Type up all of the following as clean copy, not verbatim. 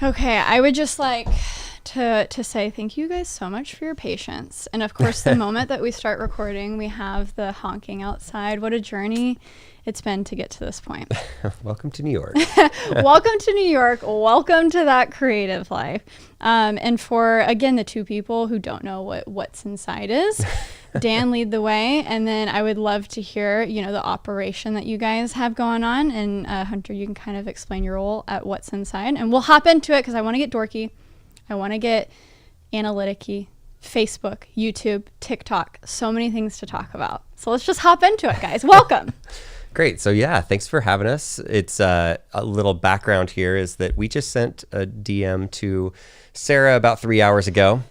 Okay, I would just like to say thank you guys so much for your patience. And of course, the moment that we start recording, we have the honking outside. What a journey it's been to get to this point. Welcome to New York. Welcome to New York. Welcome to that creative life. And for, again, the two people who don't know what What's Inside is, Dan, lead the way. And then I would love to hear, the operation that you guys have going on. And Hunter, you can kind of explain your role at What's Inside. And we'll hop into it because I want to get dorky. I want to get analytic-y. Facebook, YouTube, TikTok, so many things to talk about. So let's just hop into it, guys. Welcome. Great. So yeah, thanks for having us. It's a little background here is that we just sent a DM to Sara about 3 hours ago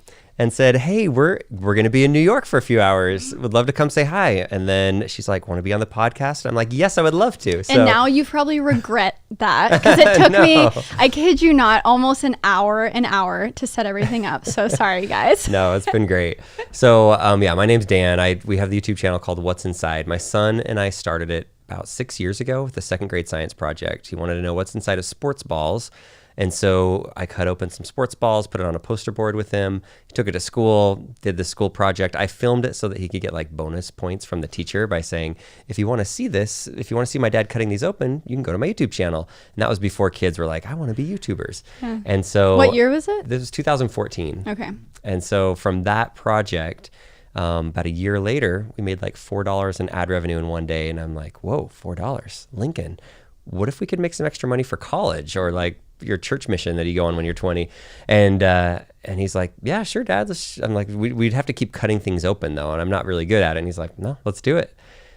and said, hey, we're going to be in New York for a few hours. Would love to come say hi. And then she's like, want to be on the podcast? I'm like, yes, I would love to. So, and now you probably regret that because it took me, I kid you not, almost an hour to set everything up. So sorry, guys. No, it's been great. So yeah, my name's Dan. We have the YouTube channel called What's Inside. My son and I started it about 6 years ago with a second grade science project. He wanted to know what's inside of sports balls. And so I cut open some sports balls, put it on a poster board with him. He took it to school, did the school project. I filmed it so that he could get like bonus points from the teacher by saying, if you want to see this, if you want to see my dad cutting these open, you can go to my YouTube channel. And that was before kids were like, I want to be YouTubers. Yeah. And so what year was it? This was 2014. Okay. And so from that project, about a year later, we made like $4 in ad revenue in one day. And I'm like, whoa, $4, Lincoln. What if we could make some extra money for college or like your church mission that you go on when you're 20? And he's like, yeah, sure, Dad. I'm like, we'd have to keep cutting things open though. And I'm not really good at it. And he's like, no, let's do it.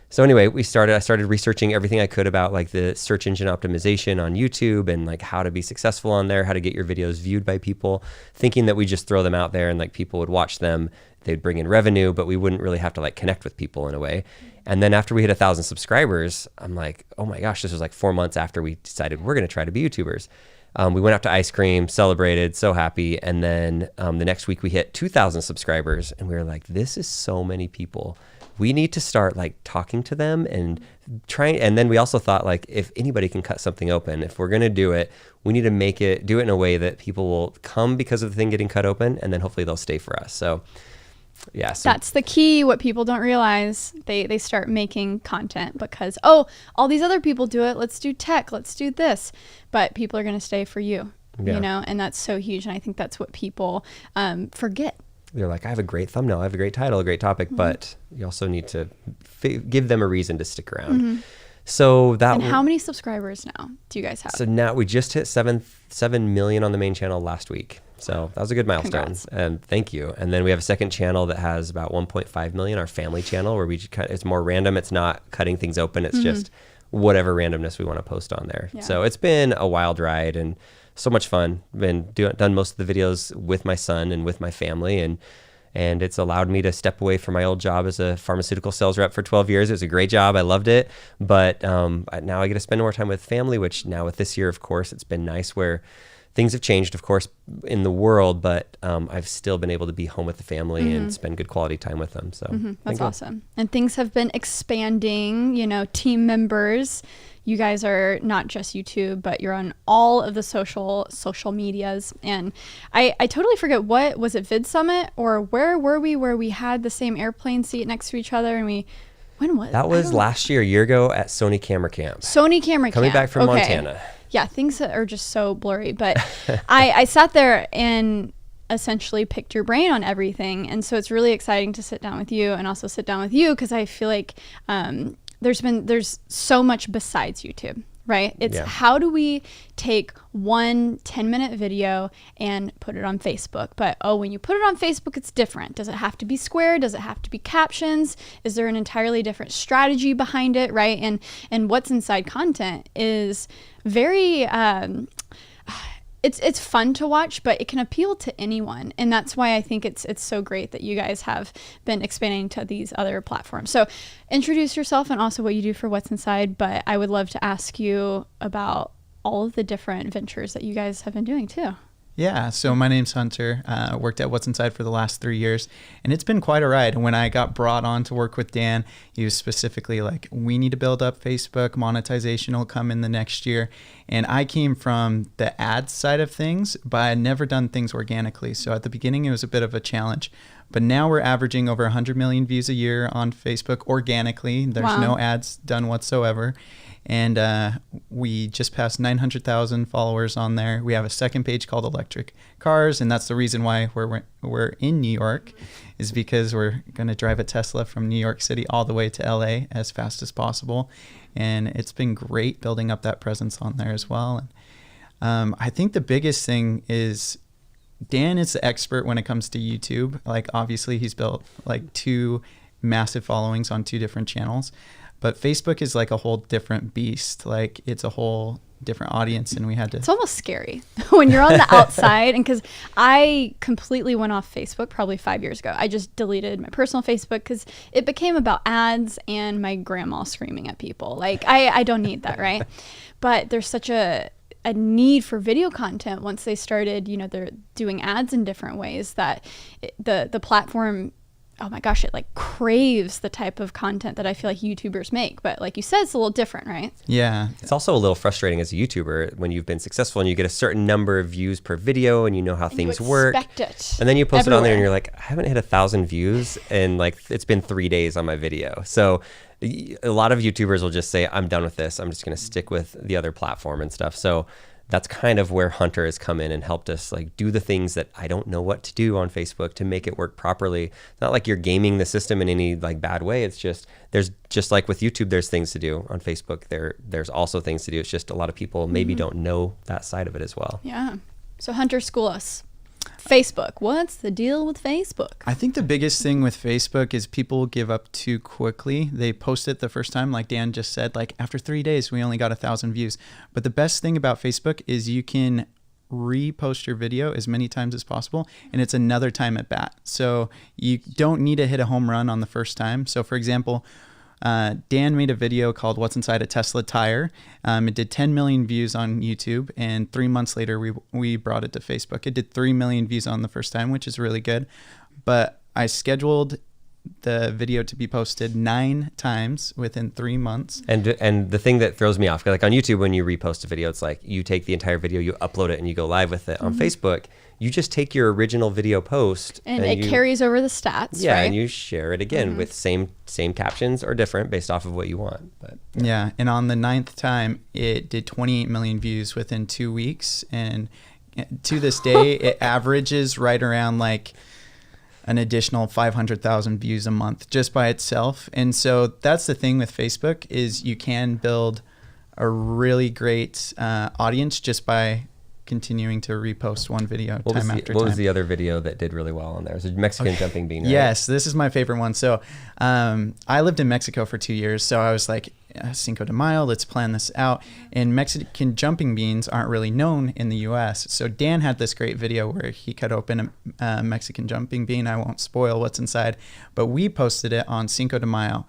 So anyway, I started researching everything I could about like the search engine optimization on YouTube and like how to be successful on there, how to get your videos viewed by people, thinking that we just throw them out there and like people would watch them, they'd bring in revenue, but we wouldn't really have to like connect with people in a way. And then after we hit 1,000 subscribers, I'm like, oh my gosh, this was like 4 months after we decided we're going to try to be YouTubers. We went out to ice cream, celebrated, so happy. And then the next week we hit 2,000 subscribers and we were like, this is so many people. We need to start like talking to them and trying. And then we also thought like, if anybody can cut something open, if we're going to do it, we need to do it in a way that people will come because of the thing getting cut open and then hopefully they'll stay for us. So yeah, that's the key. What people don't realize, they start making content because, all these other people do it. Let's do tech. Let's do this. But people are going to stay for you, and that's so huge. And I think that's what people forget. They're like, I have a great thumbnail, I have a great title, a great topic, but you also need to give them a reason to stick around. Mm-hmm. So and how many subscribers now do you guys have? So now we just hit 7 million on the main channel last week. So that was a good milestone. Congrats. And thank you. And then we have a second channel that has about 1.5 million, our family channel, where it's more random. It's not cutting things open. It's just whatever randomness we want to post on there. Yeah. So it's been a wild ride and so much fun. Done most of the videos with my son and with my family, and it's allowed me to step away from my old job as a pharmaceutical sales rep for 12 years. It was a great job. I loved it. But now I get to spend more time with family, which now with this year, of course, it's been nice where things have changed, of course, in the world, but I've still been able to be home with the family and spend good quality time with them. So that's awesome. And things have been expanding, team members. You guys are not just YouTube, but you're on all of the social medias. And I totally forget, what was it, Vid Summit, or where were we where we had the same airplane seat next to each other and when was that? Was last year, a year ago at Sony Camera Camp. Coming back from Montana. Yeah, things are just so blurry, but I sat there and essentially picked your brain on everything. And so it's really exciting to sit down with you and also sit down with you because I feel like there's so much besides YouTube, right? It's how do we take one 10-minute video and put it on Facebook? But when you put it on Facebook, it's different. Does it have to be square? Does it have to be captions? Is there an entirely different strategy behind it, right? And What's Inside content is very it's fun to watch, but it can appeal to anyone. And that's why I think it's so great that you guys have been expanding to these other platforms. So introduce yourself and also what you do for What's Inside. But I would love to ask you about all of the different ventures that you guys have been doing too. Yeah, so my name's Hunter. Worked at What's Inside for the last 3 years, and it's been quite a ride. When I got brought on to work with Dan, he was specifically like, we need to build up Facebook, monetization will come in the next year. And I came from the ads side of things, but I had never done things organically. So at the beginning, it was a bit of a challenge. But now we're averaging over 100 million views a year on Facebook organically. There's no ads done whatsoever. And we just passed 900,000 followers on there. We have a second page called Electric Cars, and that's the reason why we're in New York, is because we're going to drive a Tesla from New York City all the way to LA as fast as possible. And it's been great building up that presence on there as well. And I think the biggest thing is Dan is the expert when it comes to YouTube. Like, obviously, he's built like 2 massive followings on 2 different channels. But Facebook is like a whole different beast. Like, it's a whole different audience, and we had to... It's almost scary when you're on the outside. And because I completely went off Facebook probably 5 years ago. I just deleted my personal Facebook because it became about ads and my grandma screaming at people. Like, I don't need that, right? But there's such a need for video content once they started, they're doing ads in different ways, that the platform, oh my gosh, it like craves the type of content that I feel like YouTubers make. But like you said, it's a little different, right? Yeah. It's also a little frustrating as a YouTuber when you've been successful and you get a certain number of views per video and you know how things work. It and then you post everywhere. it on there and you're like, I haven't hit 1,000 views and like it's been 3 days on my video. So a lot of YouTubers will just say, I'm done with this. I'm just going to stick with the other platform and stuff. So that's kind of where Hunter has come in and helped us like do the things that I don't know what to do on Facebook to make it work properly. It's not like you're gaming the system in any like bad way. It's just, there's just like with YouTube, there's things to do on Facebook. There's also things to do. It's just a lot of people maybe don't know that side of it as well. Yeah. So Hunter, school us. Facebook. What's the deal with Facebook? I think the biggest thing with Facebook is people give up too quickly. They post it the first time, like Dan just said, like after 3 days, we only got 1,000 views. But the best thing about Facebook is you can repost your video as many times as possible, and it's another time at bat. So you don't need to hit a home run on the first time. So for example, Dan made a video called What's Inside a Tesla Tire. It did 10 million views on YouTube, and 3 months later we brought it to Facebook. It did 3 million views on the first time, which is really good. But I scheduled the video to be posted 9 times within 3 months. And the thing that throws me off, like on YouTube, when you repost a video, it's like you take the entire video, you upload it, and you go live with it. On Facebook, you just take your original video post and it carries over the stats. Yeah, right? and you share it again with same captions or different based off of what you want. But yeah, and on the 9th time, it did 28 million views within 2 weeks, and to this day, it averages right around like an additional 500,000 views a month just by itself. And so that's the thing with Facebook, is you can build a really great audience just by continuing to repost one video time after time. What was the other video that did really well on there? It was a Mexican jumping bean, right? Yes, this is my favorite one. So I lived in Mexico for 2 years. So I was like, Cinco de Mayo, let's plan this out. And Mexican jumping beans aren't really known in the US. So Dan had this great video where he cut open a Mexican jumping bean. I won't spoil what's inside, but we posted it on Cinco de Mayo.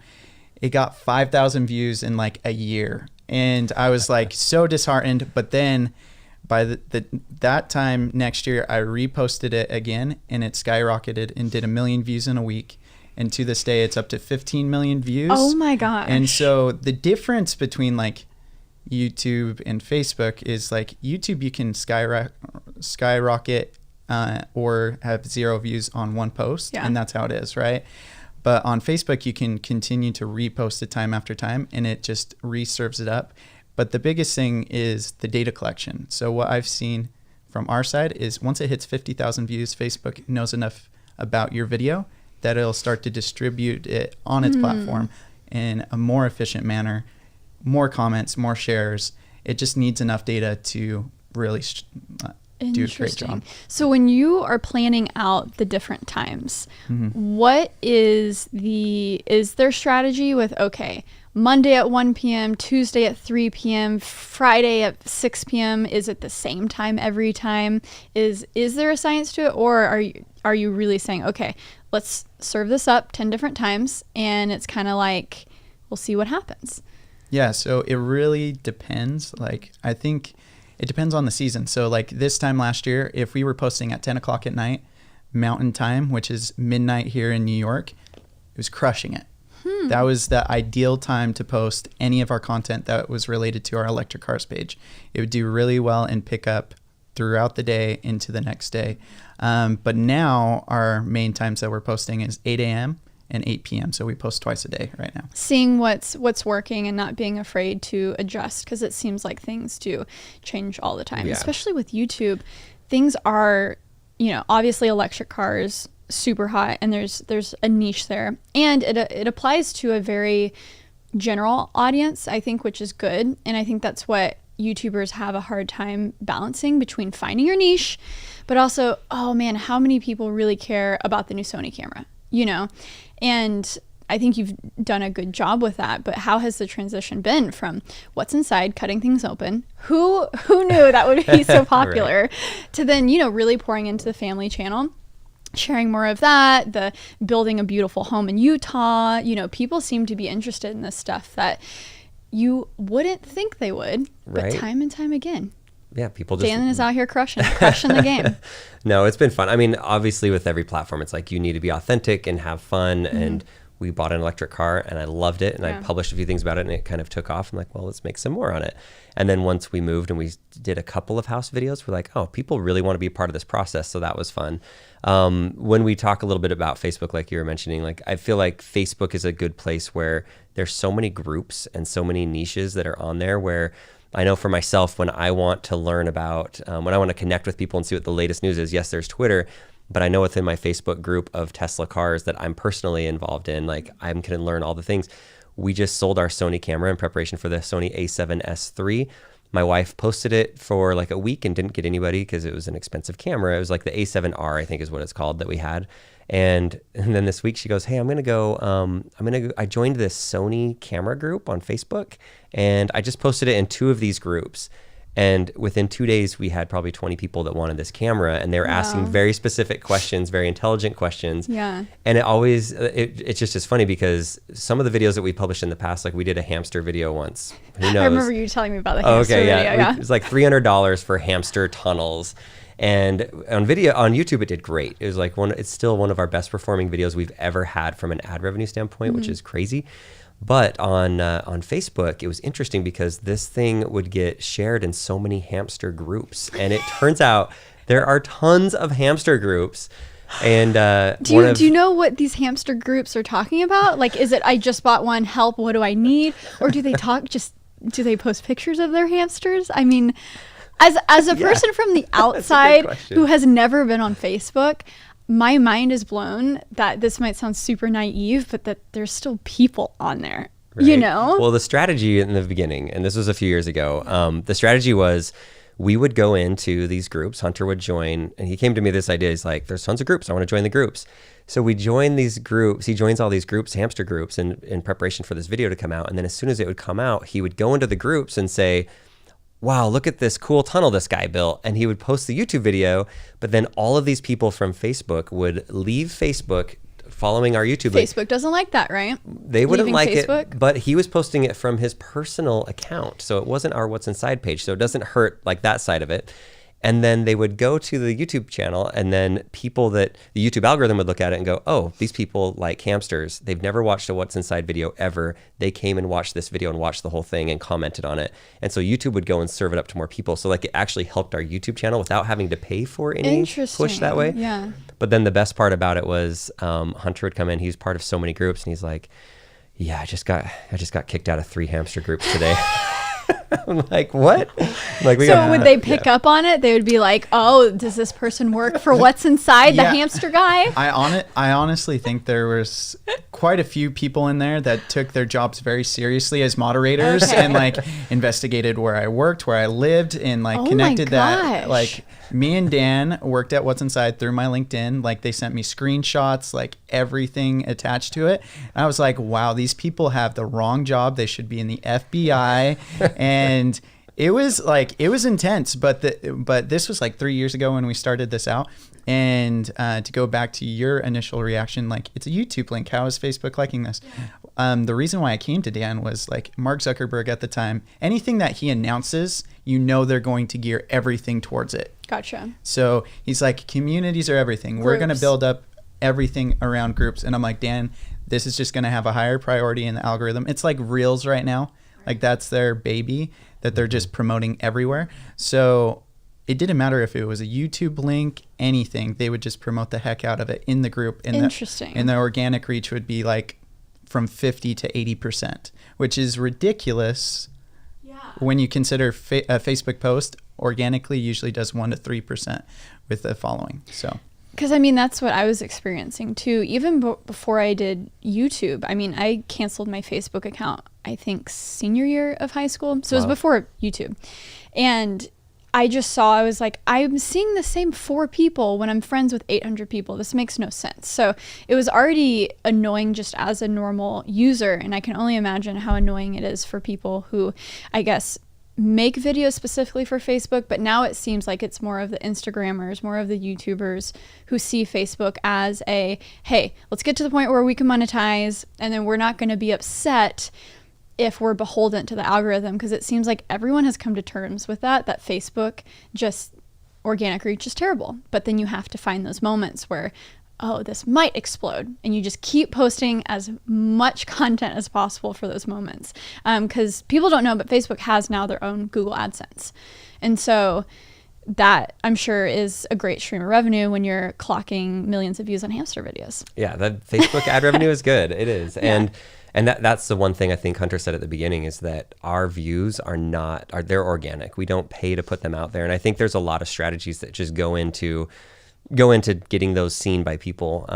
It got 5,000 views in like a year. And I was like so disheartened, but then by that time next year, I reposted it again, and it skyrocketed and did 1 million views in a week. And to this day, it's up to 15 million views. Oh my gosh. And so the difference between like YouTube and Facebook is like YouTube, you can skyrocket or have 0 views on one post. Yeah. And that's how it is, right? But on Facebook, you can continue to repost it time after time, and it just reserves it up. But the biggest thing is the data collection. So what I've seen from our side is once it hits 50,000 views, Facebook knows enough about your video that it'll start to distribute it on its platform in a more efficient manner, more comments, more shares. It just needs enough data to really do a great job. So when you are planning out the different times, what is their strategy with, okay, Monday at 1 p.m., Tuesday at 3 p.m., Friday at 6 p.m. Is it the same time every time? Is there a science to it, or are you really saying, okay, let's serve this up 10 different times, and it's kind of like we'll see what happens? Yeah, so it really depends. Like, I think It depends on the season. So like this time last year, if we were posting at 10 o'clock at night, Mountain Time, which is midnight here in New York, it was crushing it. That was the ideal time to post any of our content that was related to our electric cars page. It would do really well and pick up throughout the day into the next day. But now our main times that we're posting is 8 a.m. and 8 p.m. So we post twice a day right now. Seeing what's working and not being afraid to adjust, because it seems like things do change all the time, especially with YouTube. Things are, obviously electric cars, super hot, and there's a niche there, and it applies to a very general audience, I think, which is good. And I think that's what YouTubers have a hard time balancing, between finding your niche, but also, oh man, how many people really care about the new Sony camera, and I think you've done a good job with that. But how has the transition been from what's inside, cutting things open, who knew that would be so popular, right, to then really pouring into the family channel, sharing more of that, the building a beautiful home in Utah. People seem to be interested in this stuff that you wouldn't think they would, but right, time and time again. Yeah, people just... Dan is out here crushing the game. No, it's been fun. I mean, obviously with every platform, it's like you need to be authentic and have fun. Mm-hmm. And we bought an electric car and I loved it. And I published a few things about it and it kind of took off. I'm like, well, let's make some more on it. And then once we moved and we did a couple of house videos, we're like, oh, people really want to be a part of this process. So that was fun. When we talk a little bit about Facebook, like you were mentioning, like I feel like Facebook is a good place where there's so many groups and so many niches that are on there, where I know for myself, when I want to learn about, when I want to connect with people and see what the latest news is, yes, there's Twitter, but I know within my Facebook group of Tesla cars that I'm personally involved in, like I'm going to learn all the things. We just sold our Sony camera in preparation for the Sony a7S III. My wife posted it for like a week and didn't get anybody because it was an expensive camera. It was like the A7R, I think is what it's called, that we had. And then this week she goes, hey, I joined this Sony camera group on Facebook, and I just posted it in 2 of these groups. And within 2 days, we had probably 20 people that wanted this camera, and they were asking very specific questions, very intelligent questions. Yeah. And it's just as funny because some of the videos that we published in the past, like we did a hamster video once. Who knows? I remember you telling me about the hamster video. Yeah. It was like $300 for hamster tunnels. And on YouTube, it did great. It was like it's still one of our best performing videos we've ever had from an ad revenue standpoint, mm-hmm, which is crazy. But on Facebook, it was interesting because this thing would get shared in so many hamster groups. And it turns out there are tons of hamster groups. And do you know what these hamster groups are talking about? Like, is it, I just bought one, help, what do I need? Or do they do they post pictures of their hamsters? I mean, as a person from the outside who has never been on Facebook, my mind is blown that this might sound super naive, but that there's still people on there, right? Well, the strategy in the beginning, and this was a few years ago, the strategy was we would go into these groups, Hunter would join, and he came to me with this idea. He's like, there's tons of groups, I want to join the groups. So we join these groups, he joins all these groups, hamster groups, in preparation for this video to come out. And then as soon as it would come out, he would go into the groups and say, wow, look at this cool tunnel this guy built. And he would post the YouTube video, but then all of these people from Facebook would leave Facebook following our YouTube. Facebook doesn't like that, right? They wouldn't like it, but he was posting it from his personal account. So it wasn't our What's Inside page. So it doesn't hurt like that side of it. And then they would go to the YouTube channel, and then people that the YouTube algorithm would look at it and go, oh, these people like hamsters. They've never watched a What's Inside video ever. They came and watched this video and watched the whole thing and commented on it. And so YouTube would go and serve it up to more people. So like it actually helped our YouTube channel without having to pay for any push that way. Yeah. But then the best part about it was Hunter would come in. He's part of so many groups, and he's like, yeah, I just got kicked out of 3 hamster groups today. I'm like, what? Would they pick up on it? They would be like, oh, does this person work for What's Inside, the hamster guy? I honestly think there was quite a few people in there that took their jobs very seriously as moderators and like investigated where I worked, where I lived, and like connected that. Like me and Dan worked at What's Inside through my LinkedIn. Like they sent me screenshots, like everything attached to it. And I was like, wow, these people have the wrong job. They should be in the FBI. And it was intense, but this was like 3 years ago when we started this out. And to go back to your initial reaction, like it's a YouTube link. How is Facebook liking this? The reason why I came to Dan was like Mark Zuckerberg at the time, anything that he announces, you know, they're going to gear everything towards it. Gotcha. So he's like, communities are everything. We're going to build up everything around groups. And I'm like, Dan, this is just going to have a higher priority in the algorithm. It's like Reels right now. Like that's their baby that they're just promoting everywhere. So it didn't matter if it was a YouTube link, anything, they would just promote the heck out of it in the group. And Interesting. And the organic reach would be like from 50 to 80%, which is ridiculous. Yeah. When you consider a Facebook post organically usually does 1 to 3% with the following. So. Because, I mean, that's what I was experiencing, too. Even before I did YouTube, I mean, I canceled my Facebook account, I think, senior year of high school. So it was before YouTube. And I just saw, I was like, I'm seeing the same 4 people when I'm friends with 800 people. This makes no sense. So it was already annoying just as a normal user. And I can only imagine how annoying it is for people who, I guess, make videos specifically for Facebook, but now it seems like it's more of the Instagrammers, more of the YouTubers who see Facebook as a, hey, let's get to the point where we can monetize, and then we're not going to be upset if we're beholden to the algorithm, because it seems like everyone has come to terms with that Facebook just organic reach is terrible. But then you have to find those moments where, oh, this might explode. And you just keep posting as much content as possible for those moments. Because people don't know, but Facebook has now their own Google AdSense. And so that, I'm sure, is a great stream of revenue when you're clocking millions of views on hamster videos. Yeah, the Facebook ad revenue is good. It is. Yeah. And that's the one thing I think Hunter said at the beginning is that our views they're organic. We don't pay to put them out there. And I think there's a lot of strategies that just go into getting those seen by people.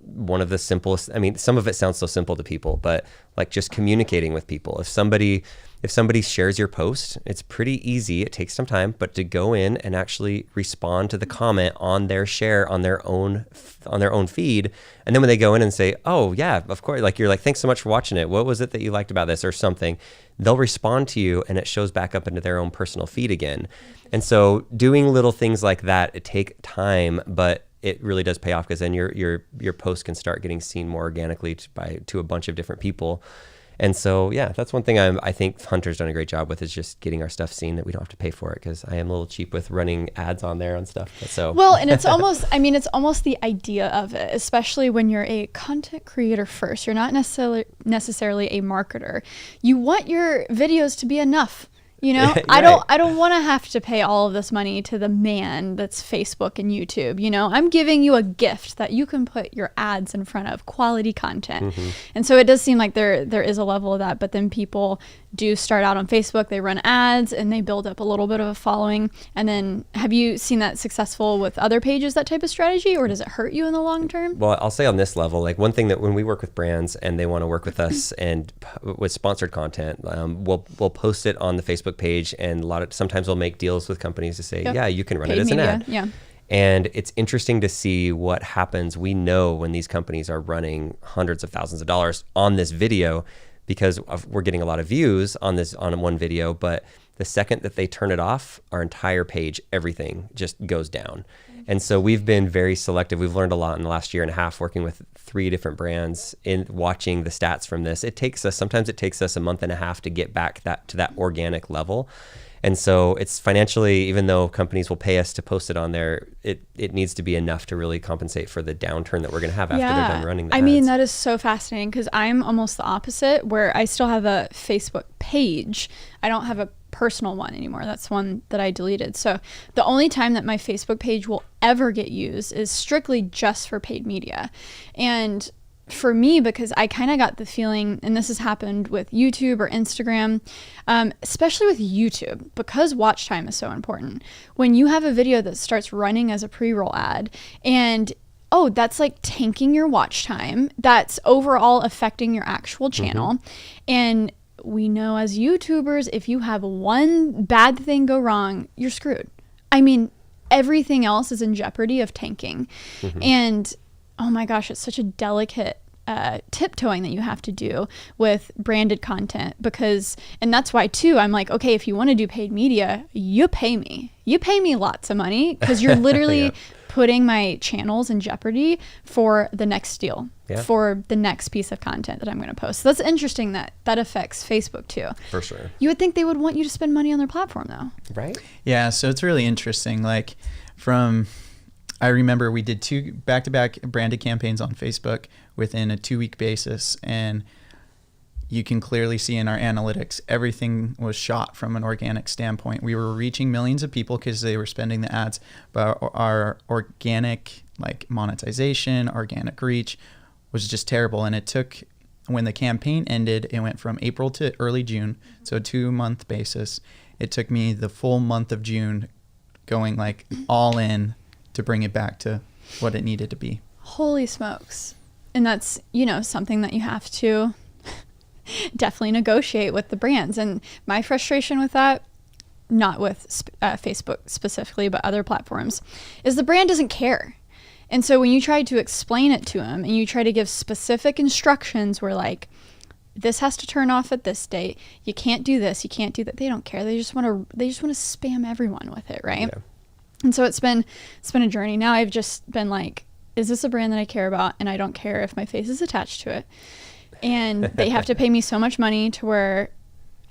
One of the simplest, I mean, some of it sounds so simple to people, but like just communicating with people. If somebody shares your post, it's pretty easy. It takes some time, but to go in and actually respond to the comment on their share on their own feed. And then when they go in and say, oh yeah, of course, like you're like, thanks so much for watching it. What was it that you liked about this or something? They'll respond to you and it shows back up into their own personal feed again. And so doing little things like that, it take time, but it really does pay off because then your post can start getting seen more organically to a bunch of different people. And so, yeah, that's one thing I think Hunter's done a great job with is just getting our stuff seen that we don't have to pay for it, because I am a little cheap with running ads on there and stuff. So well, and it's almost, I mean, it's almost the idea of it, especially when you're a content creator first. You're not necessarily a marketer. You want your videos to be enough. You know, Right. I don't want to have to pay all of this money to the man that's Facebook and YouTube. You know, I'm giving you a gift that you can put your ads in front of, quality content. Mm-hmm. And so it does seem like there is a level of that, but then people do start out on Facebook, they run ads and they build up a little bit of a following. And then have you seen that successful with other pages, that type of strategy, or does it hurt you in the long term? Well, I'll say on this level, like one thing that when we work with brands and they want to work with us and with sponsored content, we'll post it on the Facebook page, and sometimes we'll make deals with companies to say, yeah, you can run it as an ad. Yeah. And it's interesting to see what happens. We know when these companies are running hundreds of thousands of dollars on this video because we're getting a lot of views on one video, but the second that they turn it off, our entire page, everything just goes down. And so we've been very selective. We've learned a lot in the last year and a half working with 3 different brands in watching the stats from this. Sometimes it takes us a month and a half to get back to that organic level. And so it's financially, even though companies will pay us to post it on there, it needs to be enough to really compensate for the downturn that we're going to have after they're done running the ads. I mean, that is so fascinating because I'm almost the opposite, where I still have a Facebook page. I don't have a personal one anymore. That's one that I deleted. So the only time that my Facebook page will ever get used is strictly just for paid media. And for me, because I kind of got the feeling, and this has happened with YouTube or Instagram, especially with YouTube, because watch time is so important. When you have a video that starts running as a pre-roll ad and that's like tanking your watch time, that's overall affecting your actual channel. Mm-hmm. And we know as YouTubers, if you have one bad thing go wrong, you're screwed. I mean, everything else is in jeopardy of tanking. Mm-hmm. And oh my gosh, it's such a delicate tiptoeing that you have to do with branded content, and that's why too, I'm like, okay, if you want to do paid media, you pay me lots of money, because you're literally putting my channels in jeopardy for the next deal, Yeah. for the next piece of content that I'm going to post. So that's interesting that affects Facebook too. For sure. You would think they would want you to spend money on their platform though. Right? Yeah, so it's really interesting. Like I remember we did 2 back-to-back branded campaigns on Facebook within a 2-week basis, and you can clearly see in our analytics, everything was shot from an organic standpoint. We were reaching millions of people because they were spending the ads, but our organic, like monetization, organic reach was just terrible. And it took, when the campaign ended, it went from April to early June, so 2-month basis. It took me the full month of June going like all in to bring it back to what it needed to be. Holy smokes. And that's, something that you have to definitely negotiate with the brands. And my frustration with that, not with Facebook specifically, but other platforms, is the brand doesn't care. And so when you try to explain it to them and you try to give specific instructions where like, this has to turn off at this date, you can't do this, you can't do that, they don't care. They just want to spam everyone with it, right? Yeah. And so it's been a journey. Now I've just been like, is this a brand that I care about? And I don't care if my face is attached to it. And they have to pay me so much money to where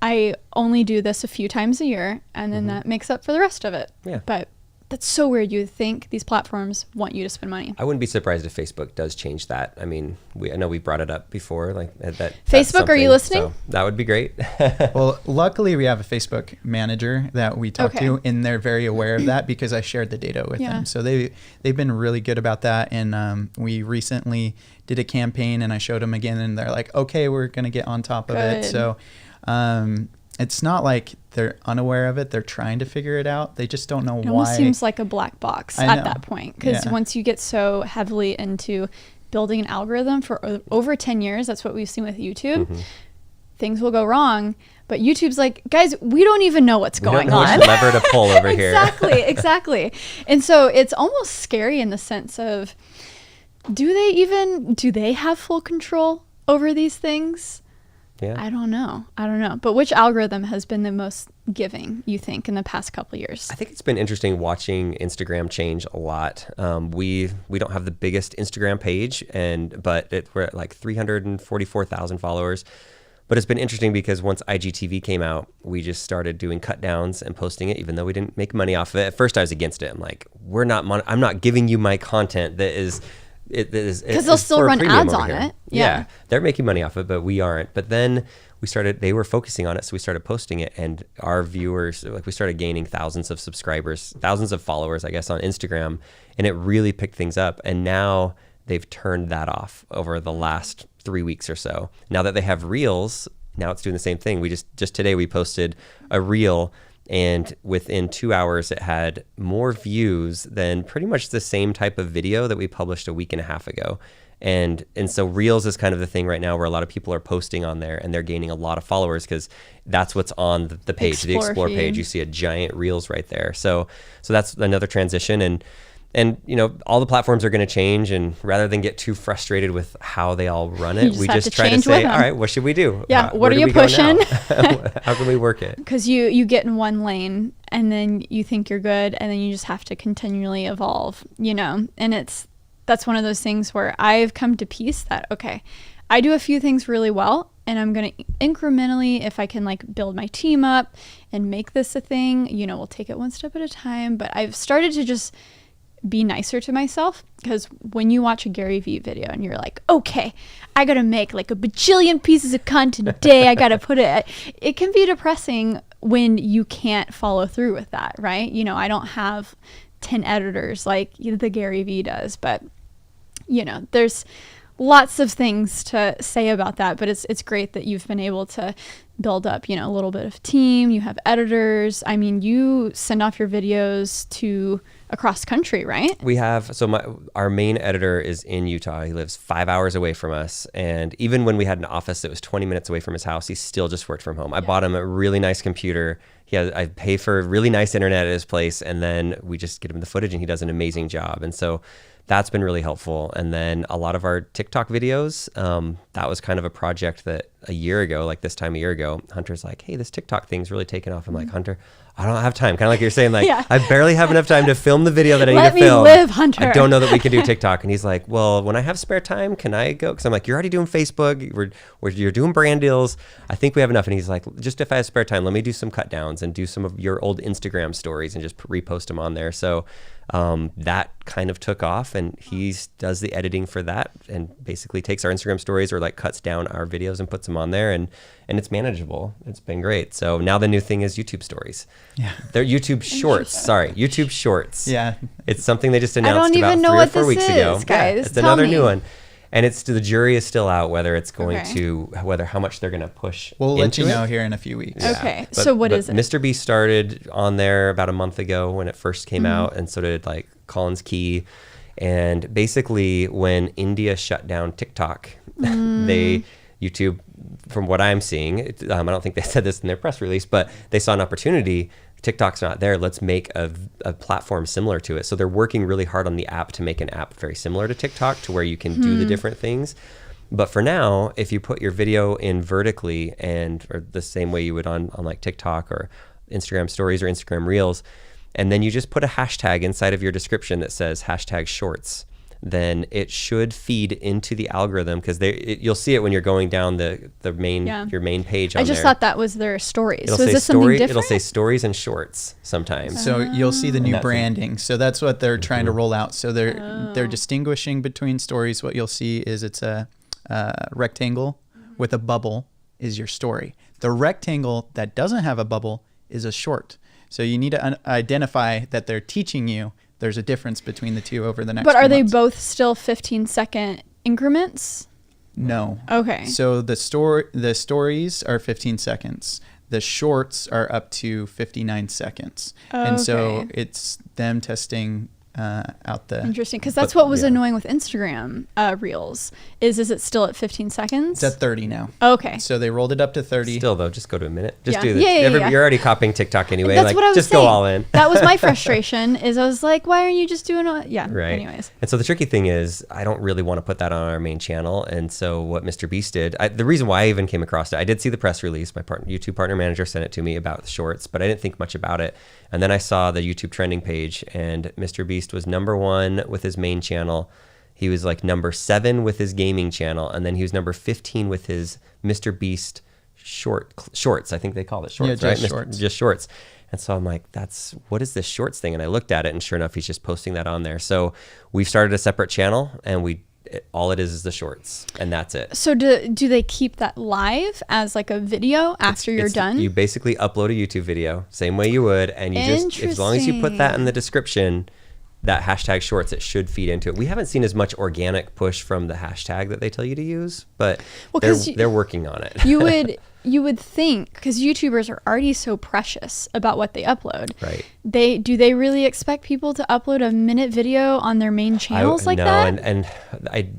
I only do this a few times a year, and then that makes up for the rest of it. Yeah. But that's so weird. You would think these platforms want you to spend money. I wouldn't be surprised if Facebook does change that. I mean, I know we brought it up before, like that. Facebook, are you listening? So that would be great. Well, luckily we have a Facebook manager that we talk Okay. to, and they're very aware of that because I shared the data with them. So they've been really good about that. And we recently did a campaign, and I showed them again, and they're like, okay, we're going to get on top of it. So it's not like they're unaware of it. They're trying to figure it out. They just don't know It why. almost seems like a black box at that point. Because once you get so heavily into building an algorithm for over 10 years, that's what we've seen with YouTube, things will go wrong. But YouTube's like, guys, we don't even know what's going on. Which lever to pull over here. Exactly. And so it's almost scary in the sense of, do they have full control over these things? Yeah. I don't know. But which algorithm has been the most giving, you think, in the past couple of years? I think it's been interesting watching Instagram change a lot. We don't have the biggest Instagram page, but we're at like 344,000 followers. But it's been interesting because once IGTV came out, we just started doing cut downs and posting it, even though we didn't make money off of it. At first, I was against it. I'm like, I'm not giving you my content that is. Because they'll still run ads on it. Yeah, they're making money off it, but we aren't. But then they were focusing on it, so we started posting it, and our viewers, we started gaining thousands of subscribers, thousands of followers, I guess, on Instagram, and it really picked things up. And now they've turned that off over the last 3 weeks or so. Now that they have Reels, now it's doing the same thing. We just today we posted a Reel, and within 2 hours, it had more views than pretty much the same type of video that we published a week and a half ago. And so Reels is kind of the thing right now where a lot of people are posting on there, and they're gaining a lot of followers because that's what's on the page, the Explore page. You see a giant Reels right there. So that's another transition. And all the platforms are going to change, and rather than get too frustrated with how they all run it, we just try to say, all right, what should we do? Yeah, what are you pushing? How can we work it? Because you get in one lane, and then you think you're good, and then you just have to continually evolve, and that's one of those things where I've come to peace that, okay, I do a few things really well, and I'm going to incrementally, if I can build my team up and make this a thing, we'll take it one step at a time. But I've started to just be nicer to myself, because when you watch a Gary Vee video and you're like, okay, I gotta make a bajillion pieces of content a day, I gotta put it can be depressing when you can't follow through with that, right? I don't have 10 editors like the Gary Vee does, but there's lots of things to say about that. But it's great that you've been able to build up a little bit of team. You have editors. I mean, you send off your videos to across country, right? We have, our main editor is in Utah. He lives 5 hours away from us. And even when we had an office that was 20 minutes away from his house, he still just worked from home. I bought him a really nice computer. I pay for really nice internet at his place, and then we just get him the footage, and he does an amazing job. And so that's been really helpful. And then a lot of our TikTok videos, that was kind of a project that a year ago, like this time a year ago, Hunter's like, hey, this TikTok thing's really taken off. I'm like, Hunter, I don't have time. Kind of like you're saying, like, I barely have enough time to film the video that I need to film. Let me live, Hunter. I don't know that we can do TikTok. And he's like, well, when I have spare time, can I go? Because I'm like, you're already doing Facebook. You're doing brand deals. I think we have enough. And he's like, just if I have spare time, let me do some cut downs and do some of your old Instagram stories and just repost them on there. So that kind of took off, and he does the editing for that and basically takes our Instagram stories or like cuts down our videos and puts them on there, and it's manageable. It's been great. So now the new thing is YouTube stories. Yeah. They're YouTube Shorts. Sorry, YouTube Shorts. Yeah. It's something they just announced about 3 or 4 weeks ago. Guys, yeah, it's another new one. And it's the jury is still out whether it's going to how much they're going to push. We'll let you know here in a few weeks. Yeah. Okay. So what is it? Mr. Beast started on there about a month ago when it first came out, and so did like Colin's Key. And basically, when India shut down TikTok, YouTube, from what I'm seeing, I don't think they said this in their press release, but they saw an opportunity. TikTok's not there. Let's make a platform similar to it. So they're working really hard on the app to make an app very similar to TikTok, to where you can do the different things. But for now, if you put your video in vertically or the same way you would on like TikTok or Instagram stories or Instagram reels, and then you just put a hashtag inside of your description that says #shorts, then it should feed into the algorithm, because you'll see it when you're going down your main page. I just thought that was their stories. It'll so is say this something different? It'll say stories and shorts sometimes. So you'll see the new branding. So that's what they're trying to roll out. So they're distinguishing between stories. What you'll see is it's a rectangle with a bubble is your story. The rectangle that doesn't have a bubble is a short. So you need to identify that they're teaching you there's a difference between the two over the next But are they months. both still 15-second increments? No. Okay. So the stories are 15 seconds. The shorts are up to 59 seconds. And so it's them testing out the... Interesting, because that's what was annoying with Instagram Reels. Is it still at 15 seconds? It's at 30 now. Okay. So they rolled it up to 30. Still, though, just go to a minute. Just do this. Yeah. You're already copying TikTok anyway. That's what I was just saying. Go all in. That was my frustration, is I was like, why aren't you just doing all... Yeah, right. Anyways. And so the tricky thing is, I don't really want to put that on our main channel. And so what Mr. Beast did, the reason why I even came across it, I did see the press release. My YouTube partner manager sent it to me about the shorts, but I didn't think much about it. And then I saw the YouTube trending page, and Mr. Beast was #1 with his main channel. He was like #7 with his gaming channel, and then he was #15 with his Mr. Beast shorts. I think they call it shorts, right? Shorts. Just shorts. And so I'm like, what is this shorts thing? And I looked at it, and sure enough, he's just posting that on there. So we've started a separate channel, and all it is the shorts, and that's it. So do they keep that live as like a video after you're done? You basically upload a YouTube video, same way you would, and you just, as long as you put that in the description, that #shorts, it should feed into it. We haven't seen as much organic push from the hashtag that they tell you to use, but they're working on it. You would think, because YouTubers are already so precious about what they upload. Right. Do they really expect people to upload a minute video on their main channels like that? And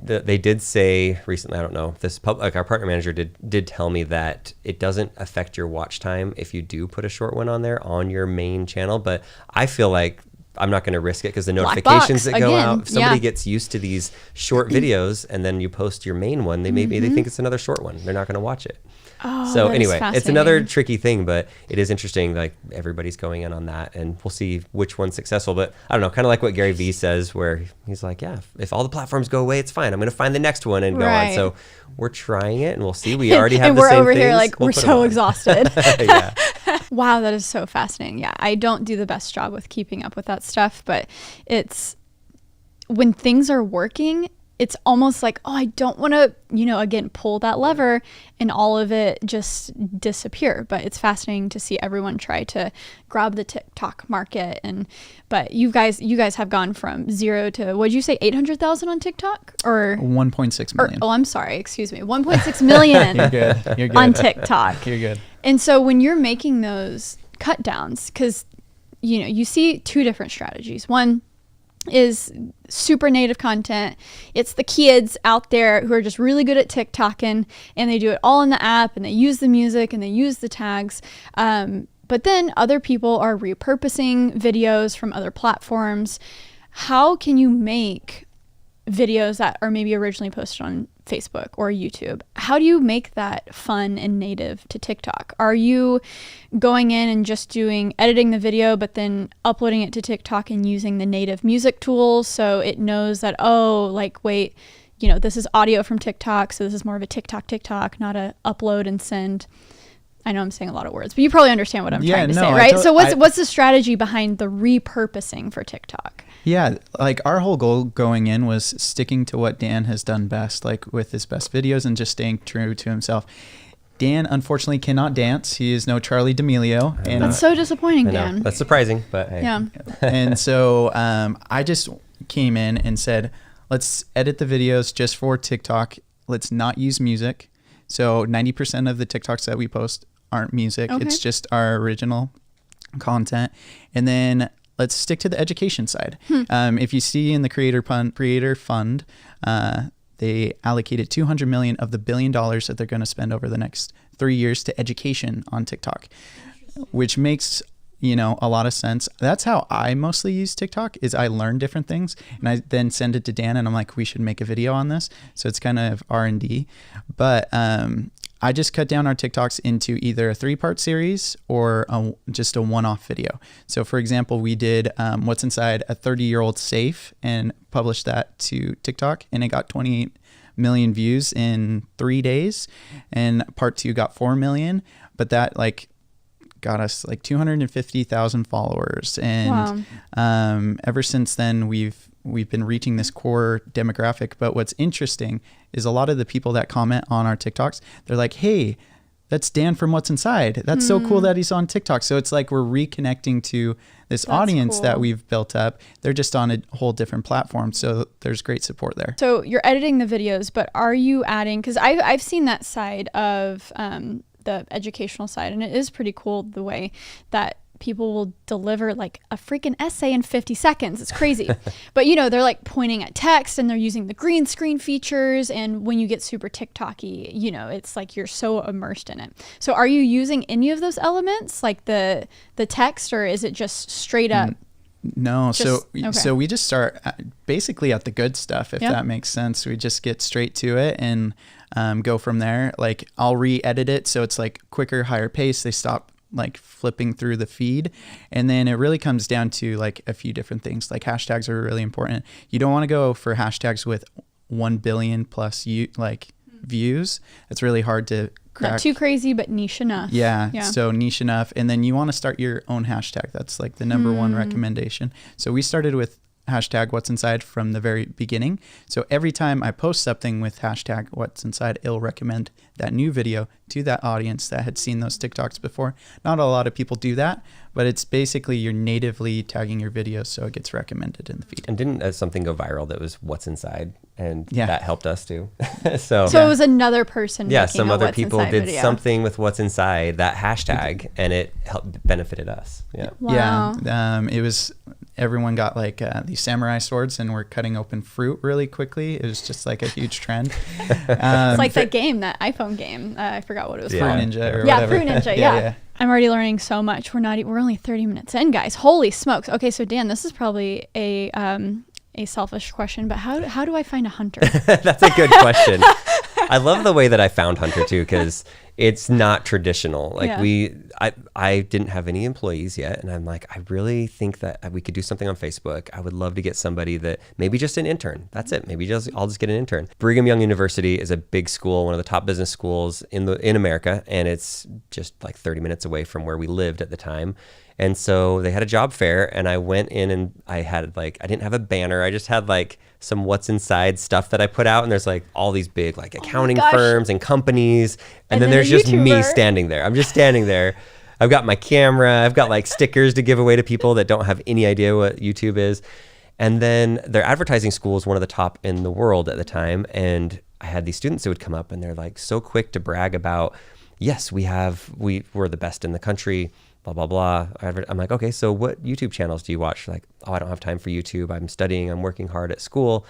they did say recently, I don't know, like our partner manager did tell me that it doesn't affect your watch time if you do put a short one on there on your main channel, but I feel like I'm not going to risk it, because the notifications that go out, if somebody gets used to these short videos and then you post your main one, they think it's another short one. They're not going to watch it. So anyway, it's another tricky thing, but it is interesting. Like, everybody's going in on that, and we'll see which one's successful. But I don't know, kind of like what Gary Vee says, where he's like, yeah, if all the platforms go away, it's fine. I'm going to find the next one and go on. So we're trying it, and we'll see. We already have and the same we're over things. here like, we're so exhausted. Yeah. Wow, that is so fascinating. Yeah, I don't do the best job with keeping up with that stuff, but it's when things are working, it's almost like, oh, I don't want to, again, pull that lever and all of it just disappear. But it's fascinating to see everyone try to grab the TikTok market. But you guys have gone from 0 to, what'd you say, 800,000 on TikTok, or 1.6 million? I'm sorry, excuse me, 1.6 million. You're good. On TikTok. You're good. And so when you're making those cut downs, because you see two different strategies. One is super native content. It's the kids out there who are just really good at TikToking, and they do it all in the app, and they use the music and they use the tags. But then other people are repurposing videos from other platforms. How can you make videos that are maybe originally posted on Facebook or YouTube. How do you make that fun and native to TikTok? Are you going in and just editing the video, but then uploading it to TikTok and using the native music tools so it knows that, oh, like, wait, this is audio from TikTok, so this is more of a TikTok, not a upload and send. I know I'm saying a lot of words, but you probably understand what I'm trying to say, right? So what's the strategy behind the repurposing for TikTok? Yeah, like our whole goal going in was sticking to what Dan has done best, like with his best videos and just staying true to himself. Dan, unfortunately, cannot dance. He is no Charlie D'Amelio. And that's so disappointing, Dan. That's surprising, but hey. Yeah. And so I just came in and said, let's edit the videos just for TikTok. Let's not use music. So 90% of the TikToks that we post aren't music. Okay. It's just our original content. And then let's stick to the education side. If you see in the Creator Fund, they allocated $200 million of the $1 billion that they're going to spend over the next 3 years to education on TikTok, which makes a lot of sense. That's how I mostly use TikTok. Is I learn different things and I then send it to Dan and I'm like, we should make a video on this. So it's kind of R&D, but I just cut down our TikToks into either a 3-part series or just a one-off video. So for example, we did what's inside a 30-year-old safe and published that to TikTok, and it got 28 million views in 3 days. And part 2 got 4 million, but that got us 250,000 followers. And ever since then, we've been reaching this core demographic. But what's interesting is a lot of the people that comment on our TikToks, they're like, hey, that's Dan from What's Inside. That's so cool that he's on TikTok. So it's like we're reconnecting to this audience that we've built up. They're just on a whole different platform. So there's great support there. So you're editing the videos, but are you adding, because I've seen that side of the educational side, and it is pretty cool the way that people will deliver like a freaking essay in 50 seconds. It's crazy. But they're like pointing at text and they're using the green screen features. And when you get super TikTok-y, it's like you're so immersed in it. So are you using any of those elements, like the text, or is it just straight up? No. So we just start basically at the good stuff, if that makes sense. We just get straight to it and go from there. Like I'll re-edit it so it's like quicker, higher pace. They stop like flipping through the feed. And then it really comes down to like a few different things. Like hashtags are really important. You don't want to go for hashtags with 1 billion plus views. It's really hard to crack. Not too crazy, but niche enough. Yeah. So niche enough. And then you want to start your own hashtag. That's like the number one recommendation. So we started with hashtag What's Inside from the very beginning. So every time I post something with hashtag What's Inside, it'll recommend that new video to that audience that had seen those TikToks before. Not a lot of people do that, but it's basically you're natively tagging your videos so it gets recommended in the feed. And didn't something go viral that was What's Inside? And that helped us too. So it was another person making some other What's people Inside did video. something with What's Inside, that hashtag, and it helped benefited us. Wow. It was, everyone got like these samurai swords and we're cutting open fruit really quickly. It was just like a huge trend. It's like that game, that iPhone game. I forgot what it was Fruit called. Ninja or whatever. Fruit Ninja. Yeah. I'm already learning so much. We're only 30 minutes in, guys. Holy smokes. Okay, so Dan, this is probably a selfish question, but how do I find a hunter? That's a good question. I love the way that I found Hunter too, because it's not traditional. Like I didn't have any employees yet, and I'm like, I really think that we could do something on Facebook. I would love to get somebody that maybe just an intern. That's it. Maybe I'll just get an intern. Brigham Young University is a big school, one of the top business schools in America, and it's just like 30 minutes away from where we lived at the time. And so they had a job fair, and I went in and I didn't have a banner. I just had like some What's Inside stuff that I put out, and there's like all these big like accounting firms and companies, and then there's just me standing there. I'm just standing there. I've got my camera. I've got like stickers to give away to people that don't have any idea what YouTube is. And then their advertising school is one of the top in the world at the time, and I had these students that would come up, and they're like so quick to brag about, yes, we're the best in the country, blah, blah, blah. I'm like, okay, so what YouTube channels do you watch? Like, I don't have time for YouTube. I'm studying, I'm working hard at school.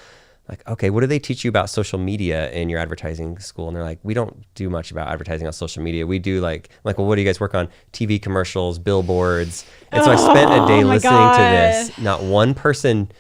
Like, okay, what do they teach you about social media in your advertising school? And they're like, we don't do much about advertising on social media. We do like, well, what do you guys work on? TV commercials, billboards. And so I spent a day listening to this. Not one person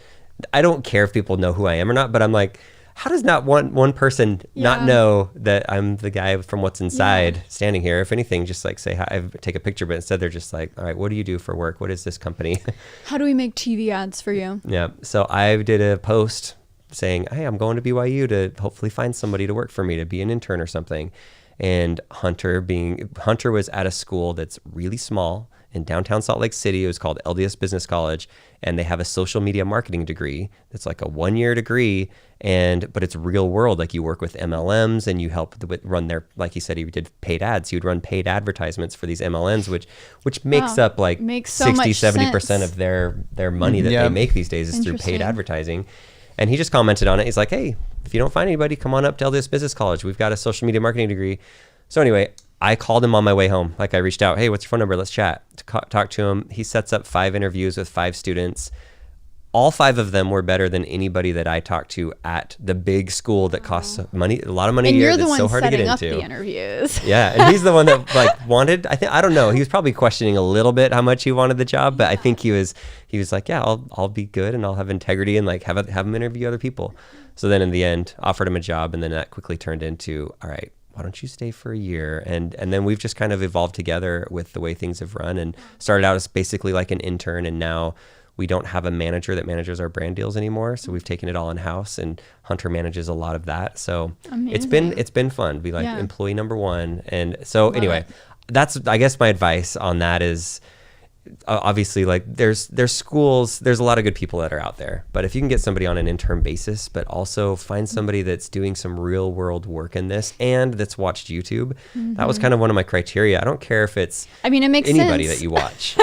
I don't care if people know who I am or not, but I'm like, how does not one person not know that I'm the guy from What's Inside standing here? If anything, just like say hi, take a picture, but instead they're just like, all right, what do you do for work? What is this company? How do we make TV ads for you? Yeah. So I did a post saying, hey, I'm going to BYU to hopefully find somebody to work for me, to be an intern or something. And Hunter was at a school that's really small in downtown Salt Lake City. It was called LDS Business College, and they have a social media marketing degree that's like a 1-year degree, but it's real world. Like you work with MLMs and you help run their, like he said, he did paid ads. He would run paid advertisements for these MLMs, which makes up like 60-70% of their money that they make these days is through paid advertising. And he just commented on it. He's like, hey, if you don't find anybody, come on up to LDS Business College. We've got a social media marketing degree. So anyway, I called him on my way home. Like I reached out, hey, what's your phone number? Let's chat. Talk to him. He sets up 5 interviews with 5 students. All 5 of them were better than anybody that I talked to at the big school that costs money, a lot of money a year. That's so hard to get into. And you're the one setting up the interviews. Yeah, and he's the one that like wanted. I don't know. He was probably questioning a little bit how much he wanted the job, but I think he was like, yeah, I'll be good and I'll have integrity and like have him interview other people. So then in the end, offered him a job, and then that quickly turned into, all right, why don't you stay for a year? And then we've just kind of evolved together with the way things have run, and started out as basically like an intern, and now we don't have a manager that manages our brand deals anymore. So we've taken it all in house, and Hunter manages a lot of that. So it's been fun to be like employee number 1. And so anyway, that's, I guess my advice on that is, obviously like there's schools, there's a lot of good people that are out there, but if you can get somebody on an intern basis, but also find somebody that's doing some real world work in this and that's watched YouTube, that was kind of one of my criteria. I don't care if it's, it makes anybody sense that you watch.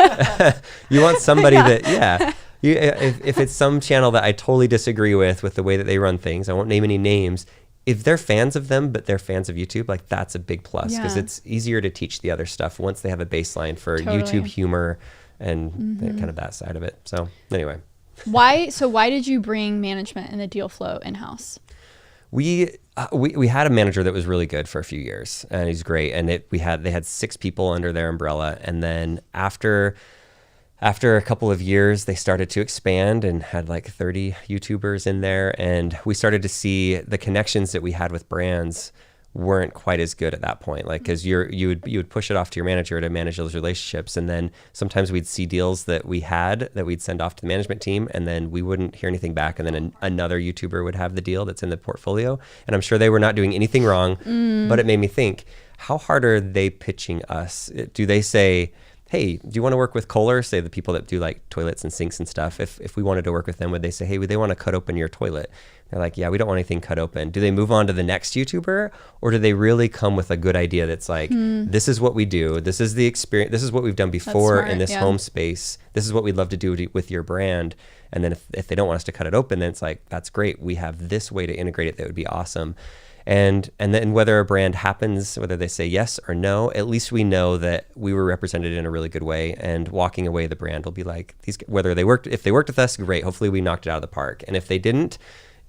You want somebody that, if it's some channel that I totally disagree with the way that they run things, I won't name any names. If they're fans of them, but they're fans of YouTube, like that's a big plus, because it's easier to teach the other stuff once they have a baseline for YouTube humor and kind of that side of it. So anyway. Why did you bring management and the deal flow in-house? We had a manager that was really good for a few years, and he's great. And they had 6 people under their umbrella. And then after a couple of years, they started to expand and had like 30 YouTubers in there. And we started to see the connections that we had with brands weren't quite as good at that point. Like, cause you would push it off to your manager to manage those relationships. And then sometimes we'd see deals that we had that we'd send off to the management team, and then we wouldn't hear anything back. And then another YouTuber would have the deal that's in the portfolio. And I'm sure they were not doing anything wrong, but it made me think, how hard are they pitching us? Do they say, hey, do you want to work with Kohler? Say the people that do like toilets and sinks and stuff. If we wanted to work with them, would they say, hey, would they want to cut open your toilet? They're like, yeah, we don't want anything cut open. Do they move on to the next YouTuber, or do they really come with a good idea that's like, this is what we do. This is the experience. This is what we've done before in this home space. This is what we'd love to do with your brand. And then if they don't want us to cut it open, then it's like, that's great. We have this way to integrate it that would be awesome. And then whether a brand happens, whether they say yes or no, at least we know that we were represented in a really good way. And walking away, the brand will be like, if they worked with us, great. Hopefully we knocked it out of the park. And if they didn't,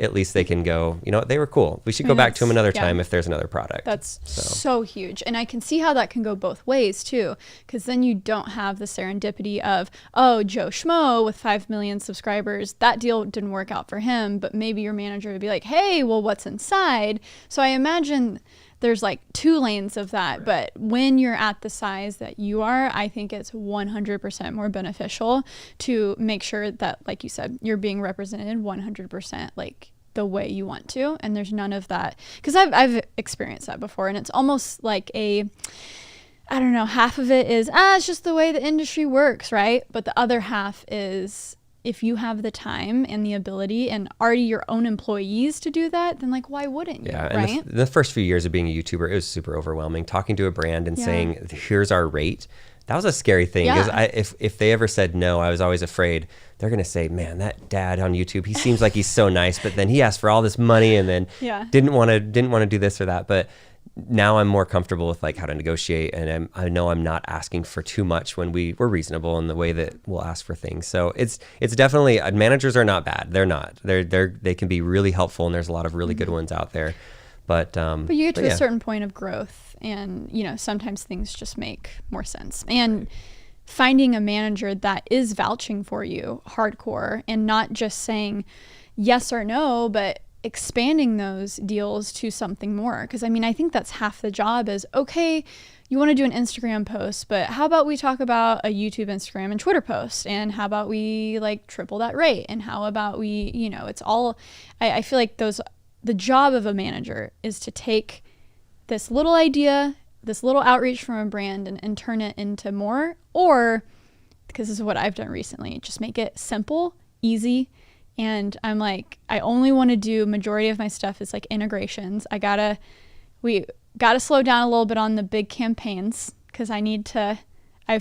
at least they can go, you know what, they were cool. We should go back to them another time if there's another product. That's so huge. And I can see how that can go both ways too, because then you don't have the serendipity of, oh, Joe Schmo with 5 million subscribers, that deal didn't work out for him, but maybe your manager would be like, hey, well, what's inside? So I imagine there's like 2 lanes of that. Right. But when you're at the size that you are, I think it's 100% more beneficial to make sure that, like you said, you're being represented 100% like the way you want to. And there's none of that, because I've experienced that before, and it's almost like I don't know, half of it is, it's just the way the industry works, right? But the other half is, if you have the time and the ability and already your own employees to do that, then like, why wouldn't you? Yeah, right? And the first few years of being a YouTuber, it was super overwhelming. Talking to a brand and saying, here's our rate. That was a scary thing, because if they ever said no, I was always afraid they're going to say, man, that dad on YouTube, he seems like he's so nice, but then he asked for all this money and then didn't want to do this or that. But now I'm more comfortable with like how to negotiate, and I know I'm not asking for too much when we're reasonable in the way that we'll ask for things. So it's definitely, managers are not bad. They're not. They can be really helpful, and there's a lot of really good ones out there. But you get to a certain point of growth, and sometimes things just make more sense. And finding a manager that is vouching for you hardcore and not just saying yes or no, but expanding those deals to something more. Because I mean, I think that's half the job is, okay, you want to do an Instagram post, but how about we talk about a YouTube, Instagram, and Twitter post? And how about we like triple that rate? And how about we, you know, it's all, I feel like the job of a manager is to take this little idea, this little outreach from a brand and turn it into more, or, because this is what I've done recently, just make it simple, easy. And I'm like, I only want to do, majority of my stuff is like integrations. We gotta slow down a little bit on the big campaigns because I've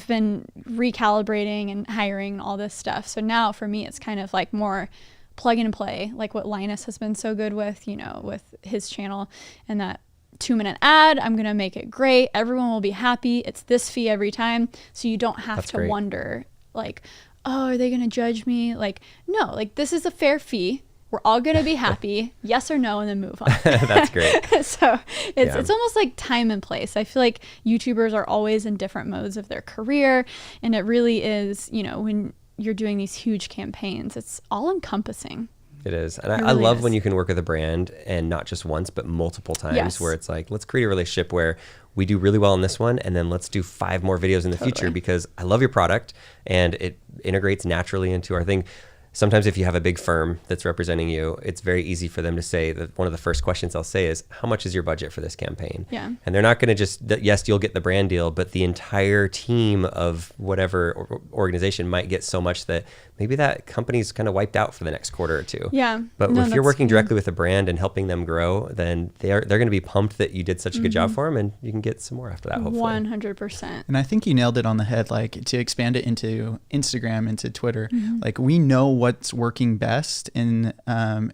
been recalibrating and hiring and all this stuff. So now for me, it's kind of like more plug and play, like what Linus has been so good with, you know, with his channel, and that 2-minute ad, I'm going to make it great. Everyone will be happy. It's this fee every time. So you don't have to wonder like, oh, are they going to judge me? Like, no, like this is a fair fee. We're all going to be happy. Yes or no, and then move on. That's great. So it's almost like time and place. I feel like YouTubers are always in different modes of their career. And it really is, you know, when you're doing these huge campaigns, it's all encompassing. It is. And I love when you can work with a brand and not just once, but multiple times, where it's like, let's create a relationship where we do really well in this one, and then let's do 5 more videos in the future because I love your product and it integrates naturally into our thing. Sometimes if you have a big firm that's representing you, it's very easy for them to say that one of the first questions they'll say is, how much is your budget for this campaign? Yeah. And they're not going to just, yes, you'll get the brand deal, but the entire team of whatever organization might get so much that maybe that company's kind of wiped out for the next quarter or two. Yeah. But if you're working directly with a brand and helping them grow, then they're going to be pumped that you did such a good job for them, and you can get some more after that, hopefully. 100%. And I think you nailed it on the head, like to expand it into Instagram, into Twitter. Like we know what's working best, and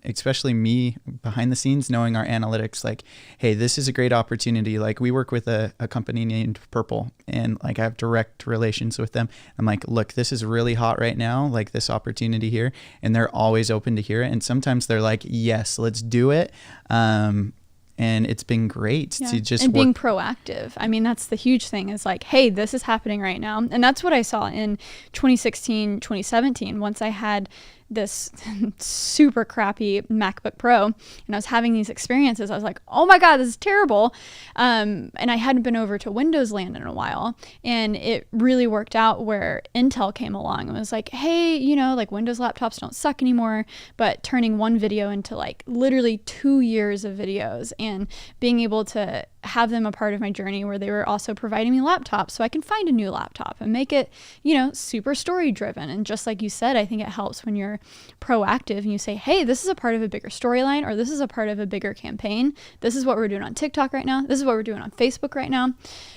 especially me behind the scenes knowing our analytics, like, hey, this is a great opportunity. Like we work with a company named Purple, and like I have direct relations with them. I'm like, look, this is really hot right now, like this opportunity here, and they're always open to hear it. And sometimes they're like, yes, let's do it. And it's been great to just and being proactive. I mean, that's the huge thing is like, hey, this is happening right now. And that's what I saw in 2016, 2017, once I had this super crappy MacBook Pro and I was having these experiences. I was like, oh my God, this is terrible. And I hadn't been over to Windows land in a while. And it really worked out where Intel came along and was like, hey, you know, like Windows laptops don't suck anymore, but turning one video into like literally 2 years of videos and being able to have them a part of my journey where they were also providing me laptops so I can find a new laptop and make it, you know, super story driven. And just like you said, I think it helps when you're proactive and you say, hey, this is a part of a bigger storyline, or this is a part of a bigger campaign. This is what we're doing on TikTok right now. This is what we're doing on Facebook right now.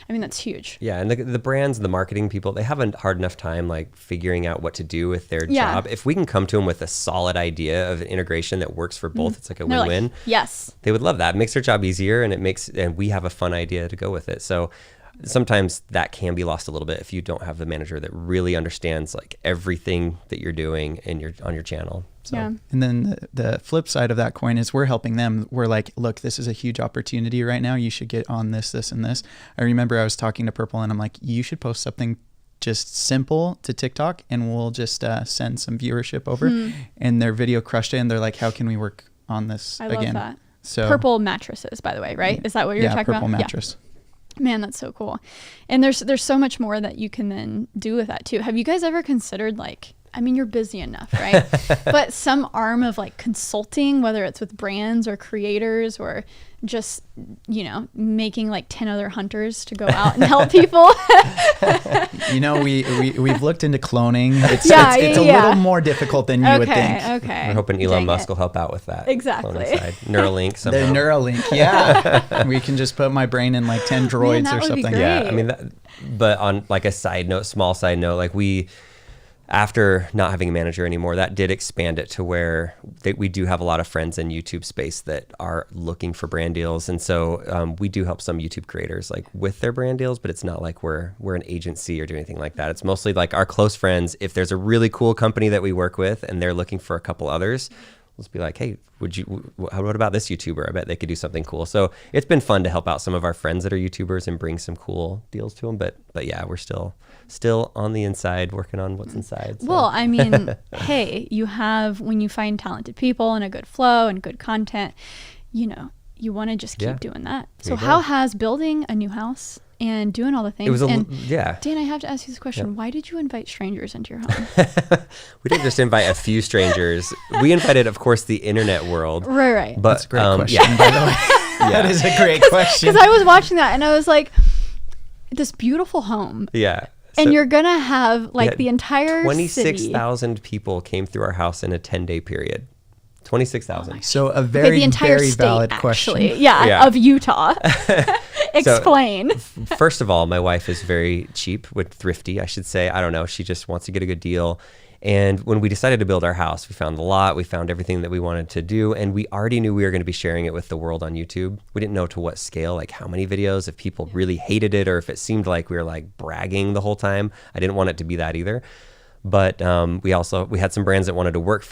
I mean, that's huge. Yeah. And the brands, the marketing people, they have a hard enough time like figuring out what to do with their job. If we can come to them with a solid idea of an integration that works for both, it's like a win-win. Like, yes. They would love that. It makes their job easier, and we have a fun idea to go with it. So sometimes that can be lost a little bit if you don't have the manager that really understands like everything that you're doing on your channel. So. Yeah. And then the flip side of that coin is we're helping them. We're like, look, this is a huge opportunity right now. You should get on this, this, and this. I remember I was talking to Purple and I'm like, you should post something just simple to TikTok and we'll just send some viewership over. And their video crushed it. And they're like, how can we work on this again? I love that. So Purple mattresses, by the way, right? Is that what you're talking about? Purple mattress. Yeah. Man, that's so cool. And there's so much more that you can then do with that too. Have you guys ever considered like, I mean, you're busy enough, right? But some arm of like consulting, whether it's with brands or creators or just, you know, making like 10 other hunters to go out and help people. You know, we've looked into cloning. It's a little more difficult than you would think. Okay. We're hoping Elon Musk will help out with that. Exactly. Cloning side. Neuralink somehow. The Neuralink, yeah. We can just put my brain in like 10 droids that or would be something. great. Yeah, I mean, but on like a small side note, like after not having a manager anymore, that did expand it to where we do have a lot of friends in YouTube space that are looking for brand deals. And so we do help some YouTube creators like with their brand deals, but it's not like we're an agency or do anything like that. It's mostly like our close friends. If there's a really cool company that we work with and they're looking for a couple others, Let's be like, hey, what about this YouTuber? I bet they could do something cool. So it's been fun to help out some of our friends that are YouTubers and bring some cool deals to them. But yeah, we're still on the inside working on what's inside. So. Well, I mean, hey, when you find talented people and a good flow and good content, you want to just keep doing that. So how has building a new house and doing all the things? Dan, I have to ask you this question. Yeah. Why did you invite strangers into your home? We didn't just invite a few strangers. We invited, of course, the internet world. Right. But, that's a great question, by the way. That is a great question. Because I was watching that and I was like, this beautiful home. Yeah. And you're going to have like the entire 26,000 people came through our house in a 10-day period. 26,000. So a very valid question. Of Utah. Explain. So, first of all, my wife is very cheap, thrifty, I should say. I don't know. She just wants to get a good deal. And when we decided to build our house, we found the lot, we found everything that we wanted to do, and we already knew we were going to be sharing it with the world on YouTube. We didn't know to what scale, like how many videos, if people really hated it, or if it seemed like we were like bragging the whole time. I didn't want it to be that either. But we had some brands that wanted to work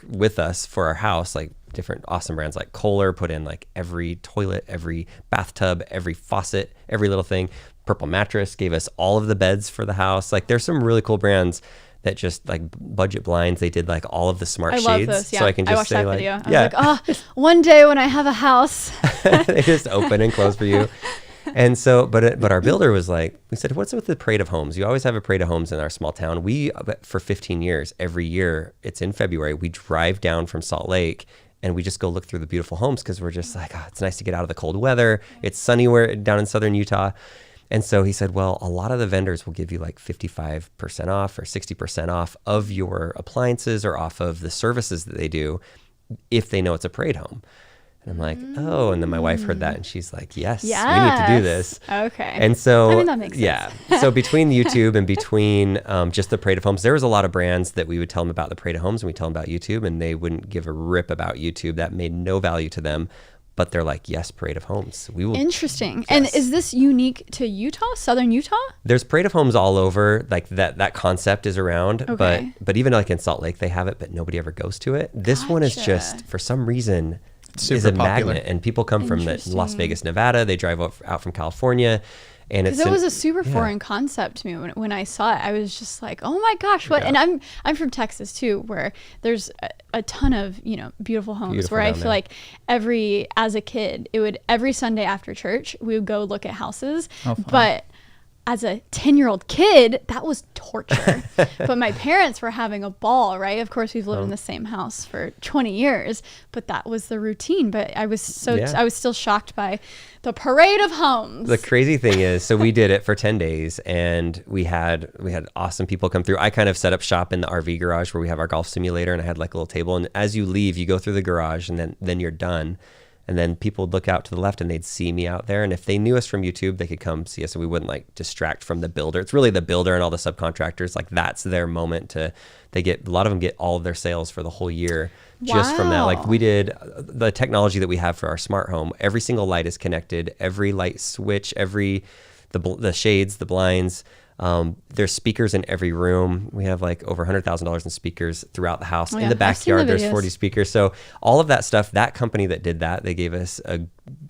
with us for our house, like different awesome brands like Kohler put in like every toilet, every bathtub, every faucet, every little thing. Purple Mattress gave us all of the beds for the house. Like there's some really cool brands that just like budget blinds. They did like all of the smart shades. I love those. Yeah. So I can just watched say that video. I was like, one day when I have a house. They just open and close for you. And so, but our builder was like, we said, what's with the parade of homes? You always have a parade of homes in our small town. For 15 years, every year, it's in February, we drive down from Salt Lake and we just go look through the beautiful homes because we're just like, it's nice to get out of the cold weather. It's sunny down in southern Utah. And so he said, well, a lot of the vendors will give you like 55% off or 60% off of your appliances or off of the services that they do if they know it's a parade home. And I'm like, oh, and then my wife heard that and she's like, yes, we need to do this. Okay. And so, I mean, that makes sense. Yeah. So between YouTube and between just the Parade of Homes, there was a lot of brands that we would tell them about the Parade of Homes and we tell them about YouTube and they wouldn't give a rip about YouTube. That made no value to them. But they're like, yes, Parade of Homes. We will. Interesting. Yes. And is this unique to Utah, southern Utah? There's Parade of Homes all over. Like that concept is around. Okay. But even like in Salt Lake, they have it, but nobody ever goes to it. This one is just, for some reason, is a magnet, and people come from Las Vegas, Nevada. They drive out from California, and it was a super foreign concept to me when I saw it. I was just like, oh my gosh, what? Yeah. And I'm from Texas too, where there's a ton of beautiful homes. Where I feel like as a kid, every Sunday after church we would go look at houses, but as a 10-year-old kid, that was torture. But my parents were having a ball, right? Of course, we've lived in the same house for 20 years, but that was the routine. But I was still shocked by the parade of homes. The crazy thing is, so we did it for 10 days and we had awesome people come through. I kind of set up shop in the RV garage where we have our golf simulator, and I had like a little table. And as you leave, you go through the garage and then you're done. And then people would look out to the left and they'd see me out there. And if they knew us from YouTube, they could come see us and we wouldn't like distract from the builder. It's really the builder and all the subcontractors. Like that's their moment a lot of them get all of their sales for the whole year just from that. Like we did the technology that we have for our smart home. Every single light is connected, every light switch, the shades, the blinds. There's speakers in every room. We have like over $100,000 in speakers throughout the house. In the backyard, there's 40 speakers. So all of that stuff, that company that did that, they gave us a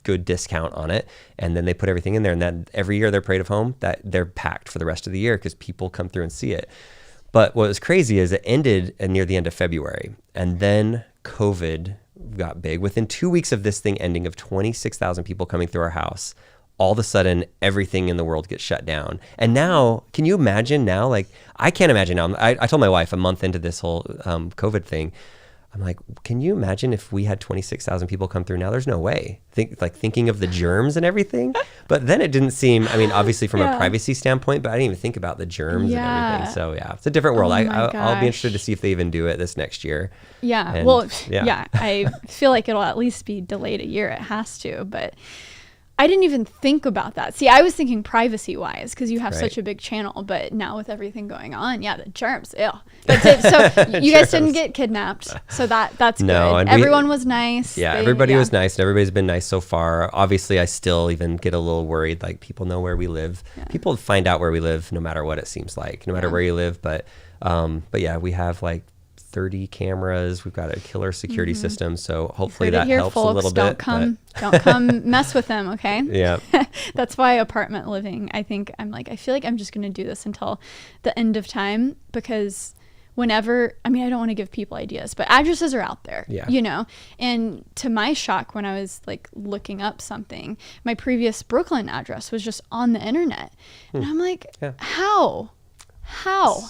good discount on it. And then they put everything in there. And then every year their Parade of Home, that they're packed for the rest of the year because people come through and see it. But what was crazy is it ended near the end of February. And then COVID got big. Within 2 weeks of this thing ending, of 26,000 people coming through our house, all of a sudden, everything in the world gets shut down. And now, can you imagine now? Like, I can't imagine now. I told my wife a month into this whole COVID thing, I'm like, can you imagine if we had 26,000 people come through now? There's no way. Thinking of the germs and everything. But then it didn't seem, I mean, obviously from a privacy standpoint, but I didn't even think about the germs and everything. So yeah, it's a different world. I'll be interested to see if they even do it this next year. Yeah. And, I feel like it'll at least be delayed a year. It has to, but I didn't even think about that. See, I was thinking privacy wise because you have such a big channel, but now with everything going on, the germs, ew. That's it. So you guys didn't get kidnapped. So that's good. And everyone was nice. Yeah, everybody was nice and everybody's been nice so far. Obviously, I still even get a little worried, like people know where we live. Yeah. People find out where we live no matter what it seems like, no matter where you live. But yeah, we have like 30 cameras. We've got a killer security system. So hopefully Heard it that here, helps folks. a little Don't bit. come, don't come mess with them, okay? Yeah. That's why apartment living, I think I'm like, I feel like I'm just going to do this until the end of time, because whenever, I mean, I don't want to give people ideas, but addresses are out there, Yeah. you know? And to my shock, when I was like looking up something, my previous Brooklyn address was just on the internet. And I'm like, Yeah. how?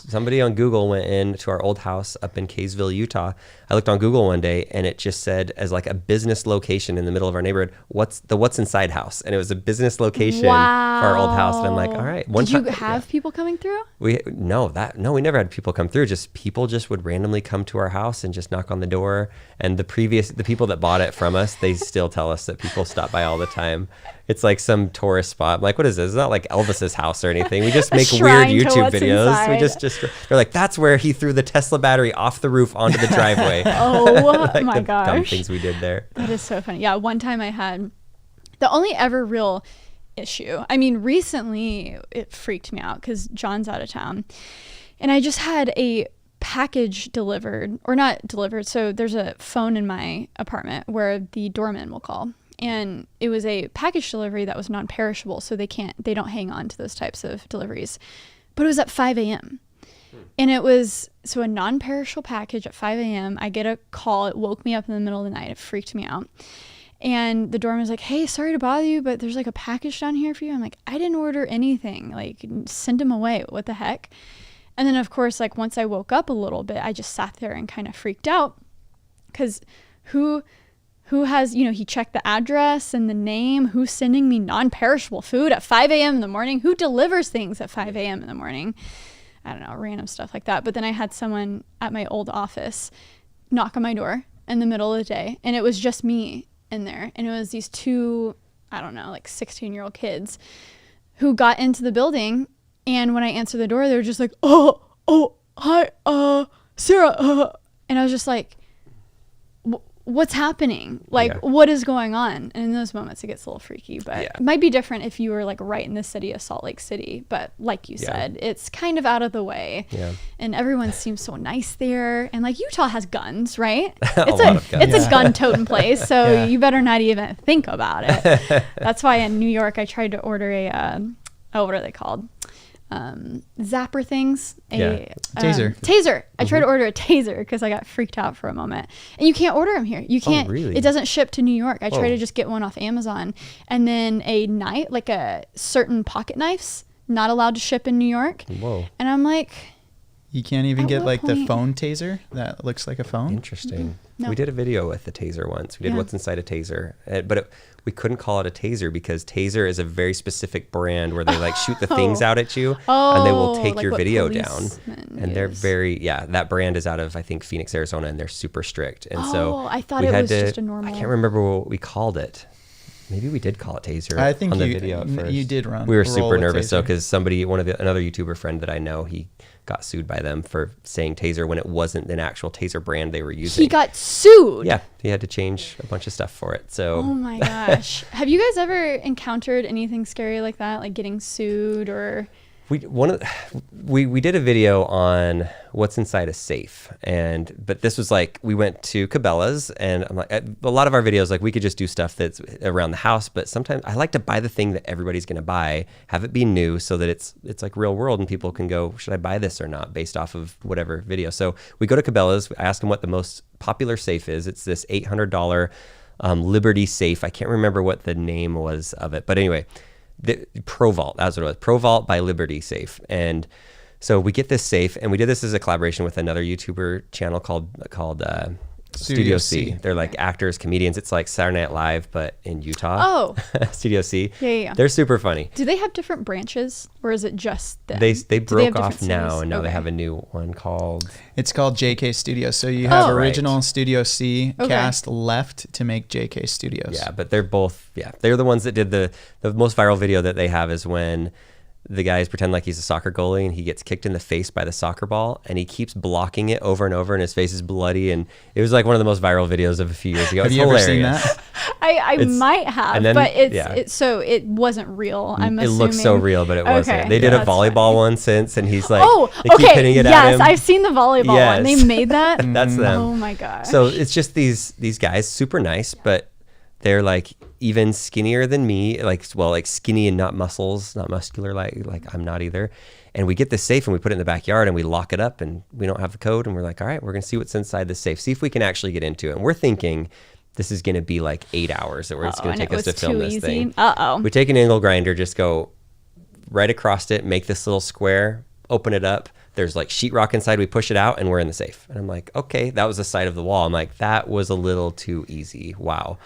Somebody on Google went into our old house up in Kaysville, Utah. I looked on Google one day and it just said, as like a business location in the middle of our neighborhood, what's inside house? And it was a business location for our old house. And I'm like, all right. Did you have people coming through? We never had people come through. Just people just would randomly come to our house and just knock on the door. And the people that bought it from us, they still tell us that people stop by all the time. It's like some tourist spot. I'm like, what is this? It's not like Elvis's house or anything. We just make weird YouTube videos. Inside. We just they're like, that's where he threw the Tesla battery off the roof onto the driveway. Oh like my the gosh. dumb things we did there. That is so funny. Yeah, one time I had the only ever real issue. I mean, recently it freaked me out because John's out of town. And I just had a package delivered, or not delivered. So there's a phone in my apartment where the doorman will call. And it was a package delivery that was non-perishable. So they don't hang on to those types of deliveries. But it was at 5 a.m. And it was, so a non-perishable package at 5 a.m. I get a call. It woke me up in the middle of the night. It freaked me out. And the doorman was like, hey, sorry to bother you, but there's like a package down here for you. I'm like, I didn't order anything. Like, send him away. What the heck? And then, of course, like once I woke up a little bit, I just sat there and kind of freaked out because who has, you know, he checked the address and the name, who's sending me non-perishable food at 5 a.m. in the morning? Who delivers things at 5 a.m. in the morning? I don't know, random stuff like that. But then I had someone at my old office knock on my door in the middle of the day, and it was just me in there. And it was these two, I don't know, like 16-year-old kids who got into the building. And when I answered the door, they were just like, oh, hi, Sara. And I was just like, what's happening? Like, what is going on? And in those moments, it gets a little freaky, but it might be different if you were like right in the city of Salt Lake City. But like you said, it's kind of out of the way. Yeah. And everyone seems so nice there. And like Utah has guns, right? It's a gun-toting place. So you better not even think about it. That's why in New York, I tried to order what are they called? Zapper things, taser. I tried to order a taser because I got freaked out for a moment, and you can't order them here. You can't. Really? It doesn't ship to New York. I tried to just get one off Amazon, and then a knife, like a certain pocket knives, not allowed to ship in New York. Whoa! And I'm like, you can't even get like the phone taser that looks like a phone. Interesting. Mm-hmm. No. We did a video with the taser once. We did what's inside a taser, but we couldn't call it a taser because taser is a very specific brand where they like shoot the things out at you and they will take your video down. And they're that brand is out of, I think, Phoenix, Arizona, and they're super strict. And so I thought it was just a normal. I can't remember what we called it. Maybe we did call it taser. I think on the video at first. You did run. We were super nervous though because another YouTuber friend that I know, he got sued by them for saying taser when it wasn't an actual taser brand they were using. He got sued? Yeah, he had to change a bunch of stuff for it. So. Oh my gosh. Have you guys ever encountered anything scary like that, like getting sued or? We did a video on what's inside a safe, but this was like we went to Cabela's, and I'm like, a lot of our videos, like we could just do stuff that's around the house, but sometimes I like to buy the thing that everybody's going to buy, have it be new so that it's like real world and people can go, should I buy this or not, based off of whatever video. So we go to Cabela's, I ask them what the most popular safe is. It's this $800 Liberty safe. I can't remember what the name was of it, but anyway. The ProVault, that's what it was. ProVault by Liberty Safe. And so we get this safe, and we did this as a collaboration with another YouTuber channel called Studio C. They're like actors, comedians. It's like Saturday Night Live, but in Utah. Oh. Studio C. Yeah. They're super funny. Do they have different branches, or is it just them? They broke off now, and now they have a new one called... It's called JK Studios. So you have original Studio C cast left to make JK Studios. Yeah, but they're both... Yeah, they're the ones that did the most viral video that they have is when the guys pretend like he's a soccer goalie and he gets kicked in the face by the soccer ball and he keeps blocking it over and over and his face is bloody. And it was like one of the most viral videos of a few years ago. Have it's you hilarious. ever seen that? I might have, then, but yeah. so it wasn't real. I'm It assuming. looks so real, but it wasn't. Okay, They did a that's volleyball funny. one since and he's like, Oh, they keep okay. hitting it at Yes, him. I've seen the volleyball one. They Yes. made that. That's them. Oh my gosh. So it's just these guys, super nice, but they're like even skinnier than me, like skinny and not muscles, not muscular, like I'm not either. And we get this safe and we put it in the backyard and we lock it up and we don't have the code and we're like, all right, we're gonna see what's inside the safe, see if we can actually get into it. And we're thinking this is gonna be like 8 hours that it's gonna take us to film this thing. We take an angle grinder, just go right across it, make this little square, open it up. There's like sheetrock inside. We push it out and we're in the safe. And I'm like, okay, that was the side of the wall. I'm like, that was a little too easy. Wow.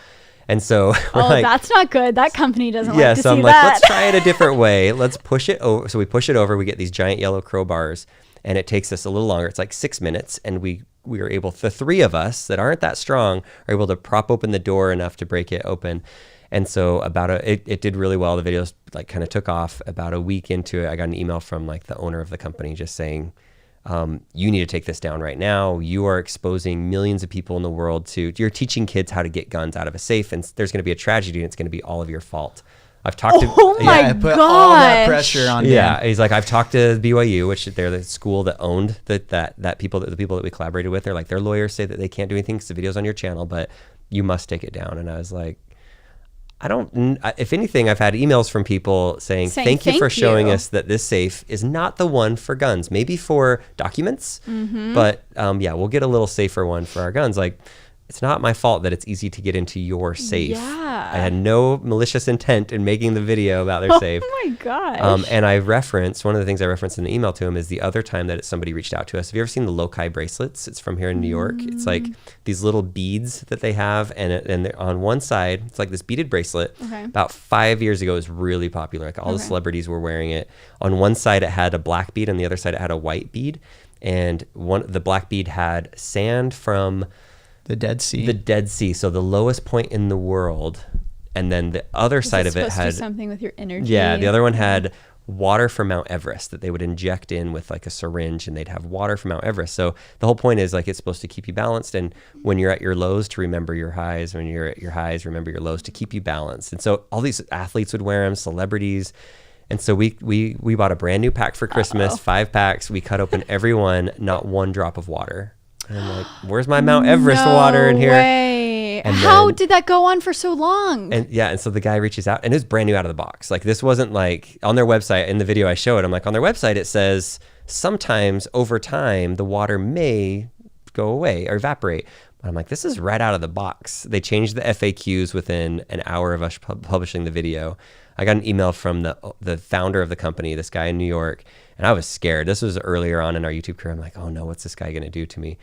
And so we're like, that's not good. That company doesn't yeah, like to so see I'm like, that. let's try it a different way. Let's push it over. So we push it over. We get these giant yellow crowbars and it takes us a little longer. It's like 6 minutes. And we are able, the three of us that aren't that strong are able to prop open the door enough to break it open. And so it did really well. The videos like kind of took off. About a week into it, I got an email from like the owner of the company just saying, you need to take this down right now. You are exposing millions of people in the world you're teaching kids how to get guns out of a safe, and there's going to be a tragedy, and it's going to be all of your fault. I've talked to my put all that pressure on. Yeah, he's like, I've talked to BYU, which they're the school that owned the people that we collaborated with. They're like, their lawyers say that they can't do anything because the video's on your channel, but you must take it down. And I was like, if anything, I've had emails from people saying thank you for showing us that this safe is not the one for guns, maybe for documents, but yeah, we'll get a little safer one for our guns. Like, it's not my fault that it's easy to get into your safe. Yeah. I had no malicious intent in making the video about their safe. Oh my gosh. And I referenced, one of the things I referenced in the email to him is the other time that somebody reached out to us. Have you ever seen the Lokai bracelets? It's from here in New York. It's like these little beads that they have. And on one side, it's like this beaded bracelet. Okay. About 5 years ago, it was really popular. Like all the celebrities were wearing it. On one side, it had a black bead. On the other side, it had a white bead. And the black bead had sand from the Dead Sea. The Dead Sea, so the lowest point in the world. And then the other side of it had something with your energy. Yeah, the other one had water from Mount Everest that they would inject in with like a syringe, and they'd have water from Mount Everest. So the whole point is like it's supposed to keep you balanced, and when you're at your lows, to remember your highs. When you're at your highs, remember your lows, to keep you balanced. And so all these athletes would wear them, celebrities. And so we bought a brand new pack for Christmas, 5 packs. We cut open every one, not one drop of water. And I'm like, where's my Mount Everest water in here? Way. And how did that go on for so long? And yeah, and so the guy reaches out, and it was brand new out of the box. Like, this wasn't like on their website. In the video I show it, I'm like, on their website it says sometimes over time the water may go away or evaporate. But I'm like, this is right out of the box. They changed the FAQs within an hour of us publishing the video. I got an email from the founder of the company, this guy in New York, and I was scared. This was earlier on in our YouTube career. I'm like, oh no, what's this guy gonna do to me?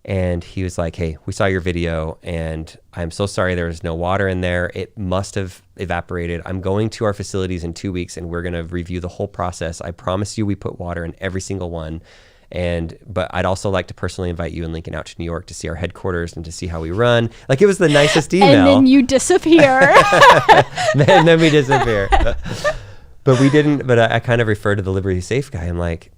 And he was like, hey, we saw your video and I'm so sorry there was no water in there. It must have evaporated. I'm going to our facilities in 2 weeks and we're gonna review the whole process. I promise you we put water in every single one. But I'd also like to personally invite you and Lincoln out to New York to see our headquarters and to see how we run. Like, it was the nicest email. And then you disappear. and then we disappear. But we didn't. But I kind of refer to the Liberty Safe guy. I'm like,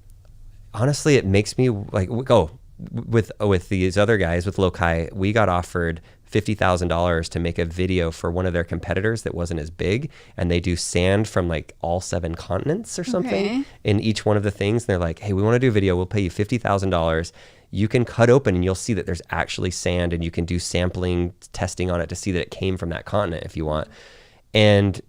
honestly, it makes me like go with these other guys with Lokai. We got offered $50,000 to make a video for one of their competitors that wasn't as big, and they do sand from like all 7 continents or something in each one of the things. And they're like, hey, we want to do a video. We'll pay you $50,000. You can cut open and you'll see that there's actually sand, and you can do sampling testing on it to see that it came from that continent if you want. And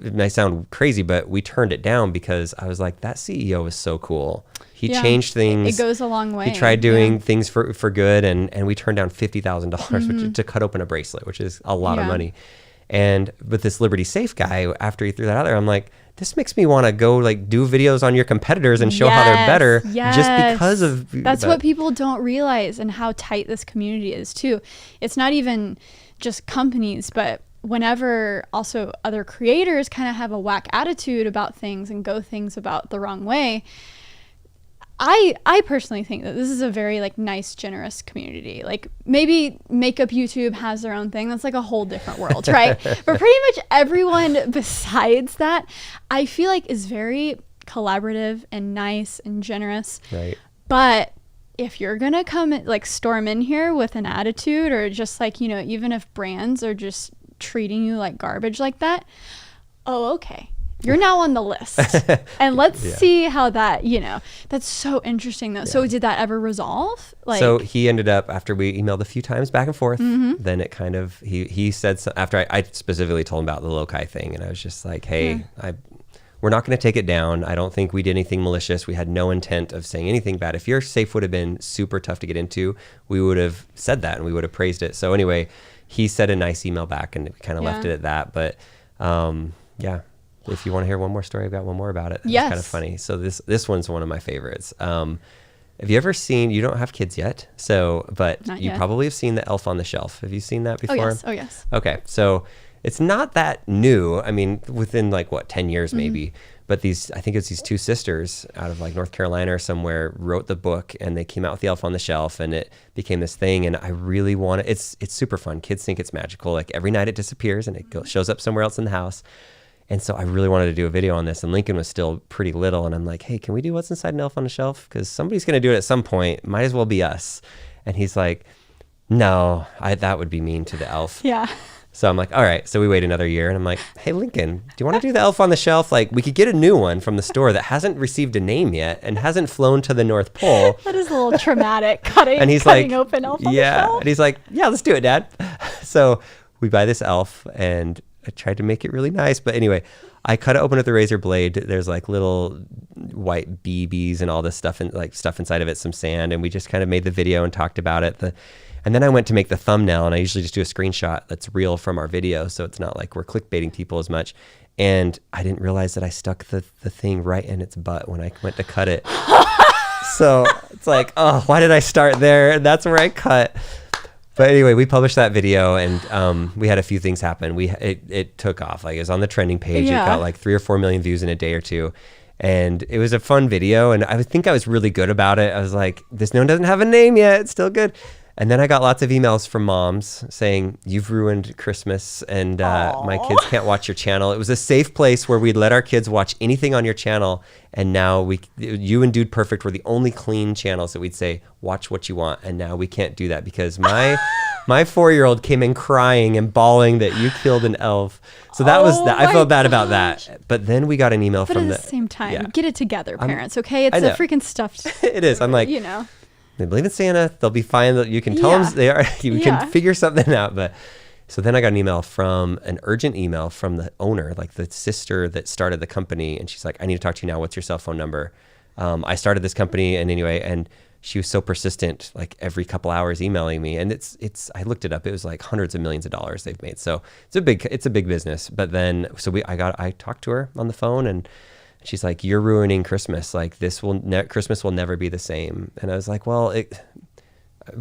it may sound crazy, but we turned it down because I was like, that CEO is so cool. He changed things. It goes a long way. He tried doing things for good, and we turned down $50,000 to cut open a bracelet, which is a lot of money. And with this Liberty Safe guy, after he threw that out there, I'm like, this makes me want to go like do videos on your competitors and show how they're better just because of That's what people don't realize, and how tight this community is too. It's not even just companies, but whenever also other creators kind of have a whack attitude about things and go things about the wrong way, I personally think that this is a very like nice, generous community. Like, maybe Makeup YouTube has their own thing. That's like a whole different world, right? But pretty much everyone besides that, I feel like, is very collaborative and nice and generous. Right. But if you're going to come like storm in here with an attitude, or just like, you know, even if brands are just treating you like garbage like that, oh, okay, you're now on the list. And let's see how that, you know, that's so interesting though. So did that ever resolve? Like, so he ended up, after we emailed a few times back and forth, then it kind of, he said, after I specifically told him about the loci thing, and I was just like, hey, we're not going to take it down. I don't think we did anything malicious. We had no intent of saying anything bad. If your safe would have been super tough to get into, we would have said that and we would have praised it. So anyway, he sent a nice email back and kind of left it at that. But if you want to hear one more story, I've got one more about it. It's kind of funny. So this one's one of my favorites. Have you ever seen, you don't have kids yet, but you probably have seen the Elf on the Shelf. Have you seen that before? Oh, yes. Okay. So it's not that new. I mean, within 10 years maybe. But I think it's these two sisters out of North Carolina or somewhere wrote the book, and they came out with the Elf on the Shelf, and it became this thing. And I really want it. It's super fun. Kids think it's magical. Like every night it disappears and it shows up somewhere else in the house. And so I really wanted to do a video on this, and Lincoln was still pretty little. And I'm like, hey, can we do what's inside an elf on the shelf? Because somebody's going to do it at some point. Might as well be us. And he's like, no, that would be mean to the elf. Yeah. So I'm like, all right. So we wait another year, and I'm like, hey, Lincoln, do you want to do the elf on the shelf? Like, we could get a new one from the store that hasn't received a name yet and hasn't flown to the North Pole. That is a little traumatic, cutting open elf on the shelf. And he's like, yeah, let's do it, Dad. So we buy this elf, and I tried to make it really nice. But anyway, I cut it open with a razor blade. There's little white BBs and all this stuff, and stuff inside of it, some sand. And we just kind of made the video and talked about it. And then I went to make the thumbnail, and I usually just do a screenshot that's real from our video, so it's not like we're clickbaiting people as much. And I didn't realize that I stuck the thing right in its butt when I went to cut it. So it's like, oh, why did I start there? And that's where I cut. But anyway, we published that video, and we had a few things happen. It took off. It was on the trending page. Yeah. It got 3 or 4 million views in a day or two. And it was a fun video, and I think I was really good about it. I was like, this one doesn't have a name yet. It's still good. And then I got lots of emails from moms saying, you've ruined Christmas, and my kids can't watch your channel. It was a safe place where we'd let our kids watch anything on your channel. And now you and Dude Perfect were the only clean channels that we'd say, watch what you want. And now we can't do that because my 4-year-old came in crying and bawling that you killed an elf. So that was that. I felt bad about that. But then we got an email from at the same time, get it together, parents. Okay, it's a freaking stuffed. It is. I'm like, they believe in Santa. They'll be fine. You can tell them they are. You can figure something out. But so then I got an urgent email from the owner, the sister that started the company, and she's like, "I need to talk to you now. What's your cell phone number?" I started this company, and she was so persistent, every couple hours emailing me, and it's. I looked it up. It was hundreds of millions of dollars they've made. So it's a big business. But then I talked to her on the phone, and she's like, you're ruining Christmas. Christmas will never be the same. And I was like, well,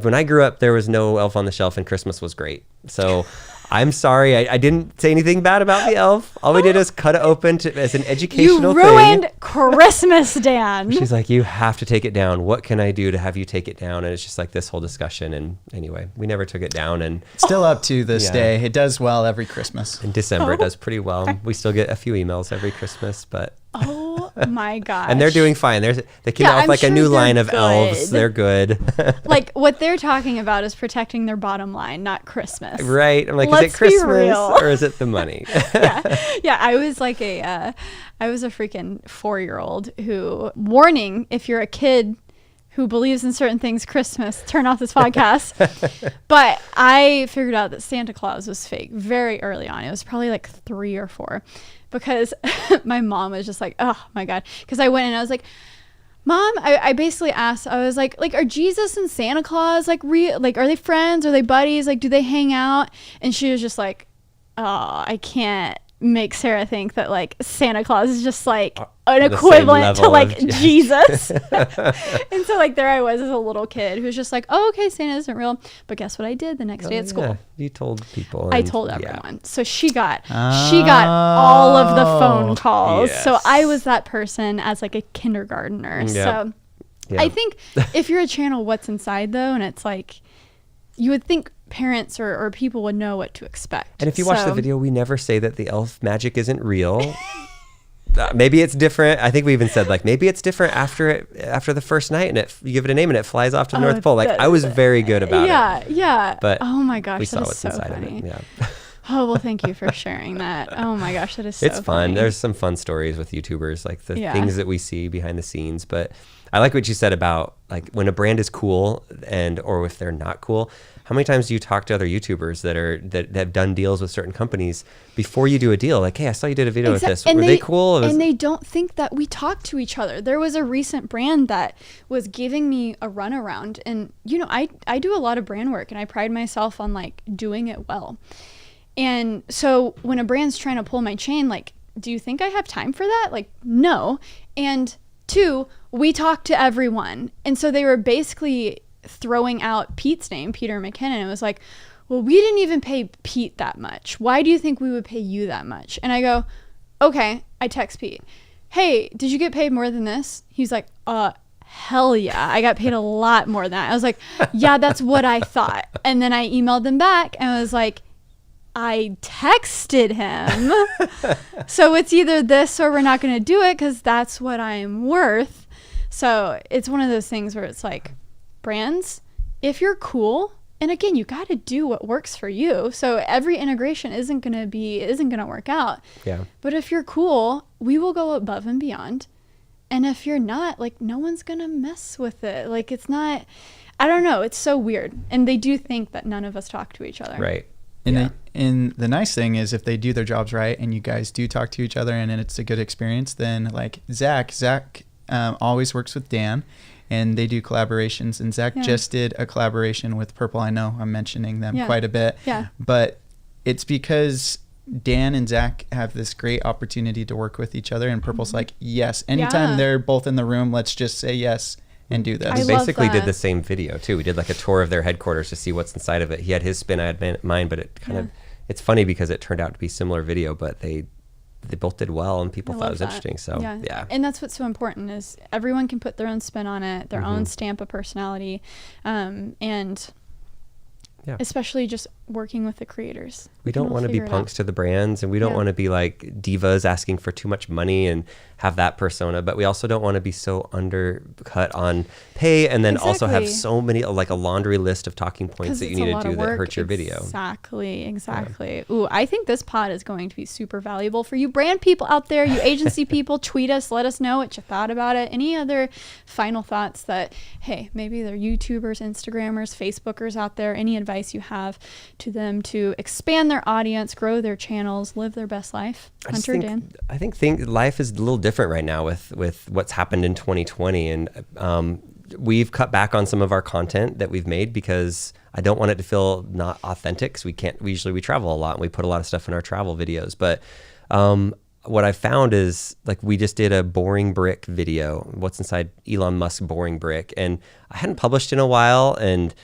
when I grew up, there was no elf on the shelf, and Christmas was great. So I'm sorry. I didn't say anything bad about the elf. All we did is cut it open as an educational thing. You ruined Christmas, Dan. She's like, you have to take it down. What can I do to have you take it down? And it's just this whole discussion. And anyway, we never took it down. And still up to this day. It does well every Christmas. In December, it does pretty well. We still get a few emails every Christmas, but... Oh my gosh. And they're doing fine. They came out with a new line of elves. They're good. What they're talking about is protecting their bottom line, not Christmas. Right. I'm like, is it Christmas or is it the money? Yeah. I was I was a freaking 4-year-old who, warning, if you're a kid who believes in certain things, Christmas, turn off this podcast. But I figured out that Santa Claus was fake very early on. It was probably 3 or 4. Because my mom was just like, oh my God. Because I went and I was like, Mom, I basically asked, I was like, are Jesus and Santa Claus real? Are they friends? Are they buddies? Do they hang out? And she was just like, oh, I can't make Sarah think that Santa Claus is just an equivalent to Jesus. And so like there I was as a little kid who's just like, oh, okay, Santa isn't real. But guess what I did the next day at school? You told people. I told everyone. So she got all of the phone calls. Yes. So I was that person as like a kindergartner. Yep. So yep. I think if you're a channel What's Inside though, and it's like, you would think parents or people would know what to expect. And if you watch the video, we never say that the elf magic isn't real. maybe it's different. I think we even said like maybe it's different after the first night, and you give it a name and it flies off to the North Pole. Like I was very good about it. Yeah. But oh my gosh, we saw that is what's so inside funny. of it. Yeah. Oh, well, thank you for sharing that. Oh my gosh, that is so It's fun. funny. There's some fun stories with YouTubers, like the things that we see behind the scenes. But I like what you said about like when a brand is cool or if they're not cool. How many times do you talk to other YouTubers that have done deals with certain companies before you do a deal? Like, hey, I saw you did a video with this. Were they cool? And they don't think that we talk to each other. There was a recent brand that was giving me a runaround. And, you know, I do a lot of brand work and I pride myself on like doing it well. And so when a brand's trying to pull my chain, like, do you think I have time for that? Like, no. And 2, we talk to everyone. And so they were basically throwing out Pete's name, Peter McKinnon. It was like, well, we didn't even pay Pete that much. Why do you think we would pay you that much? And I go, okay. I text Pete, hey, did you get paid more than this? He's like, hell yeah, I got paid a lot more than that. I was like, yeah, that's what I thought. And then I emailed them back and I was like, I texted him. So it's either this or we're not going to do it because that's what I'm worth. So it's one of those things where it's like, brands, if you're cool, and again, you got to do what works for you. So every integration isn't going to work out. Yeah. But if you're cool, we will go above and beyond. And if you're not, like, no one's going to mess with it. Like, it's not, I don't know. It's so weird. And they do think that none of us talk to each other. Right. And the nice thing is if they do their jobs right and you guys do talk to each other and it's a good experience, then like Zach always works with Dan and they do collaborations, and Zach just did a collaboration with Purple. I know I'm mentioning them quite a bit, but it's because Dan and Zach have this great opportunity to work with each other, and Purple's like, yes, anytime they're both in the room, let's just say yes and do this. We basically did the same video too. We did like a tour of their headquarters to see what's inside of it. He had his spin, I had mine, but it kind of, it's funny because it turned out to be similar video, but they both did well and people thought it was interesting. So yeah. And that's what's so important is everyone can put their own spin on it, their own stamp of personality. And especially just working with the creators. We don't want to be punks to the brands, and we don't want to be like divas asking for too much money and have that persona, but we also don't want to be so undercut on pay and then also have so many, like a laundry list of talking points that you need to do that hurt your video. Exactly. Yeah. Ooh, I think this pod is going to be super valuable for you brand people out there, you agency people. Tweet us, let us know what you thought about it. Any other final thoughts that, hey, maybe they're YouTubers, Instagrammers, Facebookers out there, any advice you have to them to expand their audience, grow their channels, live their best life? Hunter, Dan? I think life is a little different right now with what's happened in 2020, and we've cut back on some of our content that we've made because I don't want it to feel not authentic. So we travel a lot and we put a lot of stuff in our travel videos, but what I found is like we just did a boring brick video, what's inside Elon Musk's boring brick, and I hadn't published in a while, and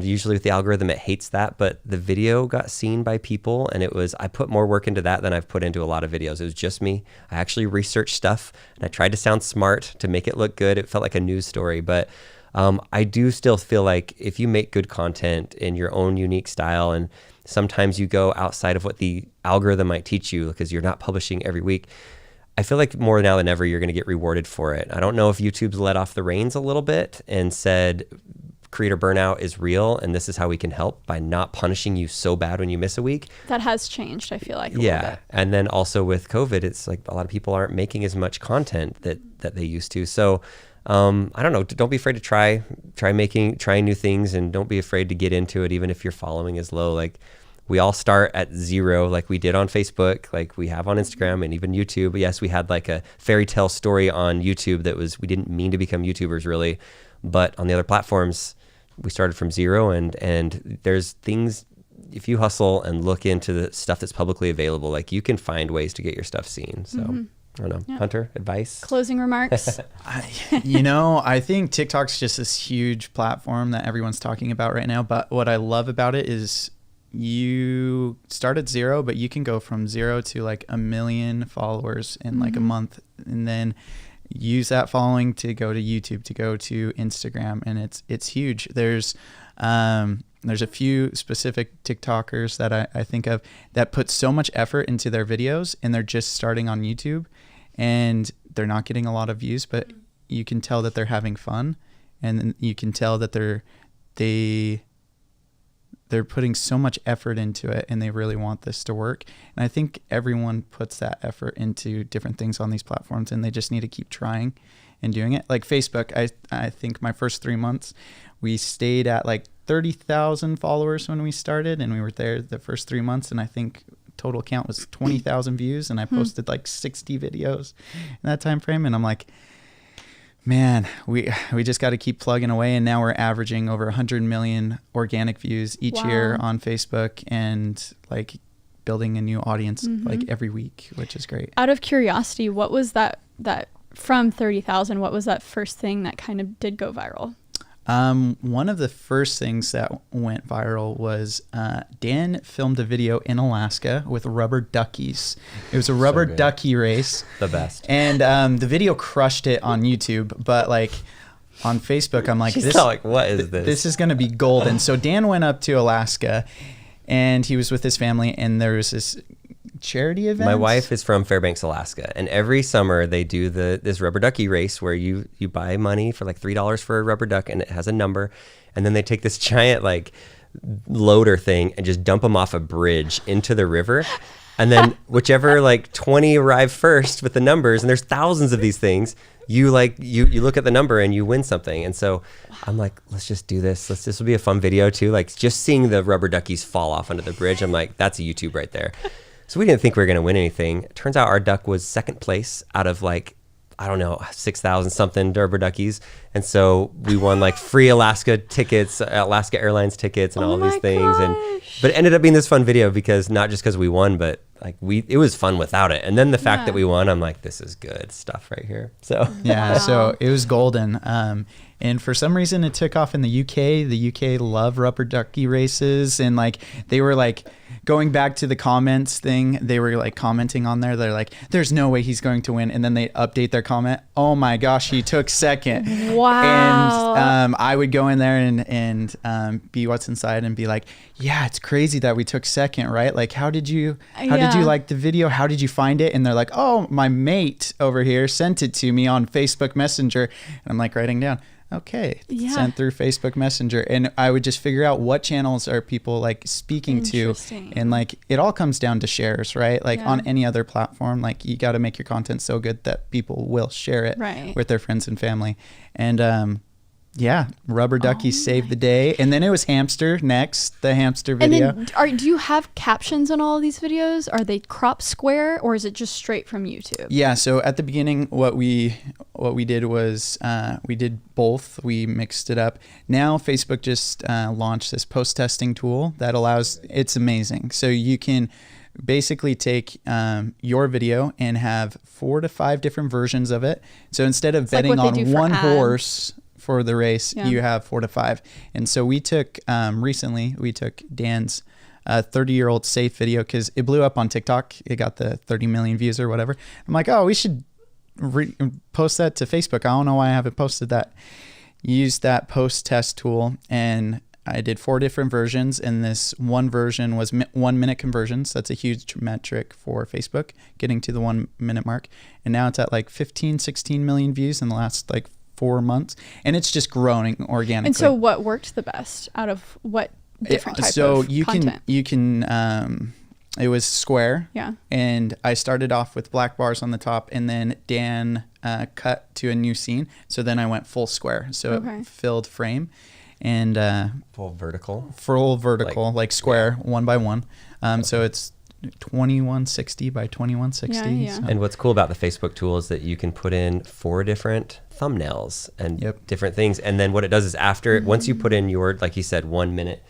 usually with the algorithm, it hates that, but the video got seen by people, and I put more work into that than I've put into a lot of videos. It was just me. I actually researched stuff, and I tried to sound smart to make it look good. It felt like a news story, but I do still feel like if you make good content in your own unique style, and sometimes you go outside of what the algorithm might teach you because you're not publishing every week, I feel like more now than ever, you're going to get rewarded for it. I don't know if YouTube's let off the reins a little bit and said, creator burnout is real and this is how we can help by not punishing you so bad when you miss a week. That has changed, I feel like, a little bit. And then also with COVID, it's like a lot of people aren't making as much content that they used to. So I don't know, don't be afraid to try new things, and don't be afraid to get into it even if your following is low. Like we all start at zero, like we did on Facebook, like we have on Instagram and even YouTube. Yes, we had like a fairy tale story on YouTube we didn't mean to become YouTubers really, but on the other platforms, we started from zero, and there's things, if you hustle and look into the stuff that's publicly available, like you can find ways to get your stuff seen. So I don't know. Yeah. Hunter, advice? Closing remarks? I think TikTok's just this huge platform that everyone's talking about right now. But what I love about it is you start at zero, but you can go from zero to like 1 million followers in like a month, and then use that following to go to YouTube, to go to Instagram, and it's huge. There's a few specific TikTokers that I think of that put so much effort into their videos, and they're just starting on YouTube, and they're not getting a lot of views, but you can tell that they're having fun, and then you can tell that they're putting so much effort into it, and they really want this to work. And I think everyone puts that effort into different things on these platforms, and they just need to keep trying and doing it. Like Facebook, I think my first 3 months, we stayed at like 30,000 followers when we started, and we were there the first 3 months, and I think total count was 20,000 views, and I posted like 60 videos in that time frame. And I'm like, man, we just got to keep plugging away. And now we're averaging over 100 million organic views each year on Facebook, and like building a new audience like every week, which is great. Out of curiosity, what was that from 30,000, what was that first thing that kind of did go viral? One of the first things that went viral was Dan filmed a video in Alaska with rubber duckies. It was a rubber ducky race. The best. And the video crushed it on YouTube, but like on Facebook, I'm like, what is this? This is going to be golden. So Dan went up to Alaska, and he was with his family, and there was this charity event. My wife is from Fairbanks, Alaska, and every summer they do this rubber ducky race where you buy money for like $3 for a rubber duck, and it has a number, and then they take this giant like loader thing and just dump them off a bridge into the river, and then whichever like 20 arrive first with the numbers, and there's thousands of these things, you look at the number and you win something. And so I'm like, let's just do this. This will be a fun video too. Like just seeing the rubber duckies fall off onto the bridge, I'm like, that's a YouTube right there. So we didn't think we were going to win anything. It turns out our duck was second place out of like, I don't know, 6,000 something rubber duckies. And so we won like free Alaska tickets, Alaska Airlines tickets, and all these things. But it ended up being this fun video because not just because we won, but like it was fun without it. And then the fact that we won, I'm like, this is good stuff right here. So yeah, so it was golden. And for some reason it took off in the UK. The UK love rubber ducky races, and like they were like going back to the comments thing, they were like commenting on there. They're like, there's no way he's going to win. And then they update their comment. Oh my gosh, he took second. Wow. And I would go in there and be what's inside and be like, yeah, it's crazy that we took second, right? Like, how did you like the video? How did you find it? And they're like, oh, my mate over here sent it to me on Facebook Messenger. And I'm like writing down, okay, sent through Facebook Messenger. And I would just figure out what channels are people like speaking to. And like, it all comes down to shares, right? Like on any other platform, like you got to make your content so good that people will share it with their friends and family. And rubber duckies saved the day. And then it was hamster next, the hamster video. And then do you have captions on all of these videos? Are they cropped square, or is it just straight from YouTube? Yeah, so at the beginning, what we did was we did both. We mixed it up. Now Facebook just launched this post testing tool that allows, it's amazing. So you can basically take your video and have 4 to 5 different versions of it. So instead of betting on one horse for the race, you have 4 to 5. And so we took recently Dan's 30-year-old safe video, because it blew up on TikTok. It got the 30 million views or whatever. I'm like, oh, we should post that to Facebook. I don't know why I haven't posted that. Used that post test tool, and I did 4 different versions, and this one version was 1 minute conversions. That's a huge metric for Facebook, getting to the 1 minute mark. And now it's at like 16 million views in the last like 4 months, and it's just growing organically. And so what worked the best out of what different type of content? You can it was square, and I started off with black bars on the top, and then Dan cut to a new scene, so then I went full square, so it filled frame, and full vertical like square, 1 by 1. So it's 2160 by 2160. So. And what's cool about the Facebook tool is that you can put in 4 different thumbnails and different things, and then what it does is once you put in your, like you said, 1 minute,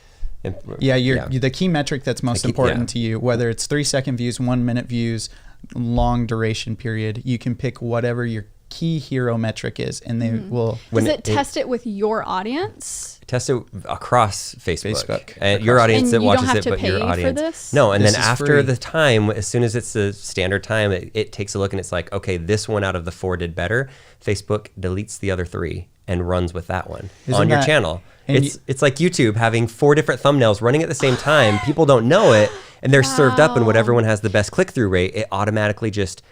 the key metric that's most important to you, whether it's 3-second views, 1 minute views, long duration period, you can pick whatever your key hero metric is, and they will. Does it test it with your audience? Test it across Facebook. And your audience that watches it, but your audience. For this? No, and then after the time, as soon as it's the standard time, it takes a look and it's like, okay, this one out of the 4 did better. Facebook deletes the other 3 and runs with that one on your channel. It's like YouTube having 4 different thumbnails running at the same time. People don't know it. And they're served up, and Wow. whatever one has the best click-through rate, it automatically just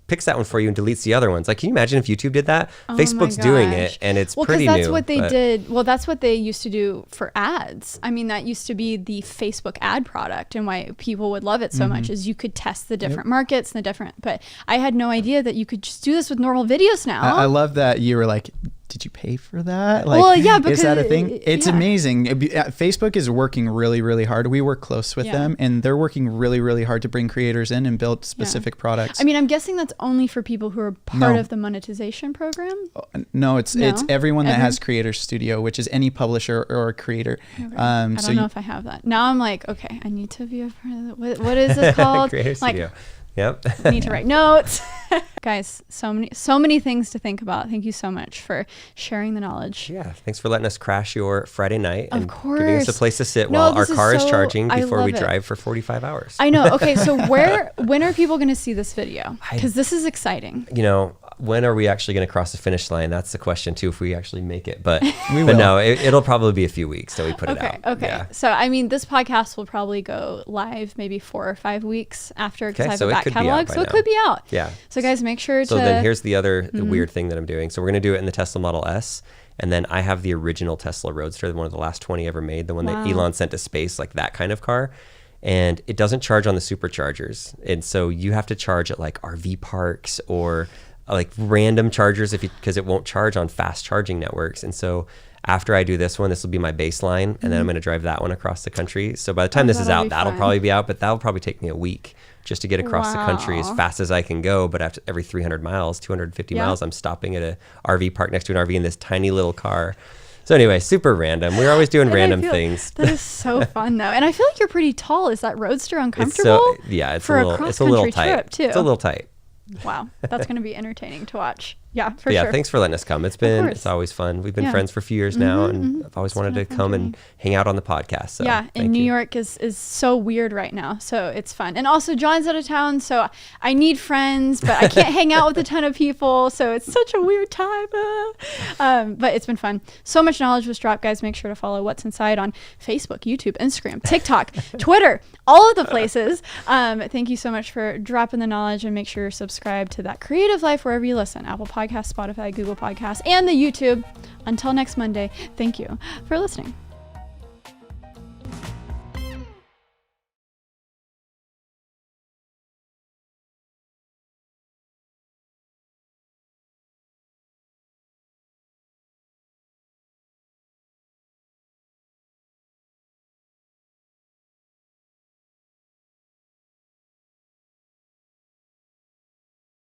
picks that one for you and deletes the other ones. Like, can you imagine if YouTube did that? Oh Facebook's my doing gosh. it, and it's Well, pretty because new. that's what they but- did. Well, that's what they used to do for ads. I mean, that used to be the Facebook ad product, and why people would love it so much is you could test the different markets and the different. But I had no idea that you could just do this with normal videos now. I love that you were like, did you pay for that? Like, Well, yeah, is that a because- thing? It's yeah. amazing. Facebook is working really, really hard. We work close with Yeah. them, and they're working really, really hard to bring creators in and build specific products. I mean, I'm guessing that's only for people who are part No. of the monetization program. No, it's No? everyone that Everyone? has Creator Studio, which is any publisher or creator. Okay. I So don't know if I have that. Now I'm like, okay, I need to be a part of what is this called? Creator Like, Studio. Yep. I need to write notes. Guys, so many things to think about. Thank you so much for sharing the knowledge. Yeah, thanks for letting us crash your Friday night Of and giving us a course. place to sit No, while our this is car is so- charging I before we love it. drive for 45 hours. I know. Okay, so when are people going to see this video? I- Because this is exciting. You know, when are we actually going to cross the finish line? That's the question too, if we actually make it. But will. but no, it'll probably be a few weeks till we put it Okay. out. Okay. Yeah. So I mean, this podcast will probably go live maybe 4 or 5 weeks after, because Okay, I have so a it back could be out catalog, by so it now. could be out. Yeah. So guys, make sure So to. then here's the other weird thing that I'm doing. So we're going to do it in the Tesla Model S. And then I have the original Tesla Roadster, one of the last 20 ever made, the one that Wow. Elon sent to space, like that kind of car. And it doesn't charge on the superchargers. And so you have to charge at like RV parks or like random chargers because it won't charge on fast charging networks. And so after I do this one, this will be my baseline. And then I'm going to drive that one across the country. So by the time this is that'll out, be that'll fun. probably be out, but that'll probably take me a week just to get across the country as Wow. fast as I can go. But after every 300 miles, 250 Yeah. miles, I'm stopping at a RV park next to an RV in this tiny little car. So anyway, super random. We're always doing And I random feel- things. That is so fun though, and I feel like you're pretty tall. Is that Roadster It's uncomfortable? so yeah, for a it's a little cross-country tight. trip, too. It's a little tight. Wow, that's going to be entertaining to watch. Yeah, for But yeah, sure. thanks for letting us come. It's course. always fun. We've been Yeah. friends for a few years now, and I've always It's wanted been to a fun come journey. and hang out on the podcast. So Yeah, and thank New you. York is so weird right now, so it's fun. And also John's out of town, so I need friends, but I can't hang out with a ton of people, so it's such a weird time. But it's been fun. So much knowledge was dropped, guys. Make sure to follow What's Inside on Facebook, YouTube, Instagram, TikTok, Twitter, all of the places. Thank you so much for dropping the knowledge, and make sure you're subscribed to That Creative Life wherever you listen: Apple Podcasts, Spotify, Google Podcasts, and the YouTube. Until next Monday, thank you for listening.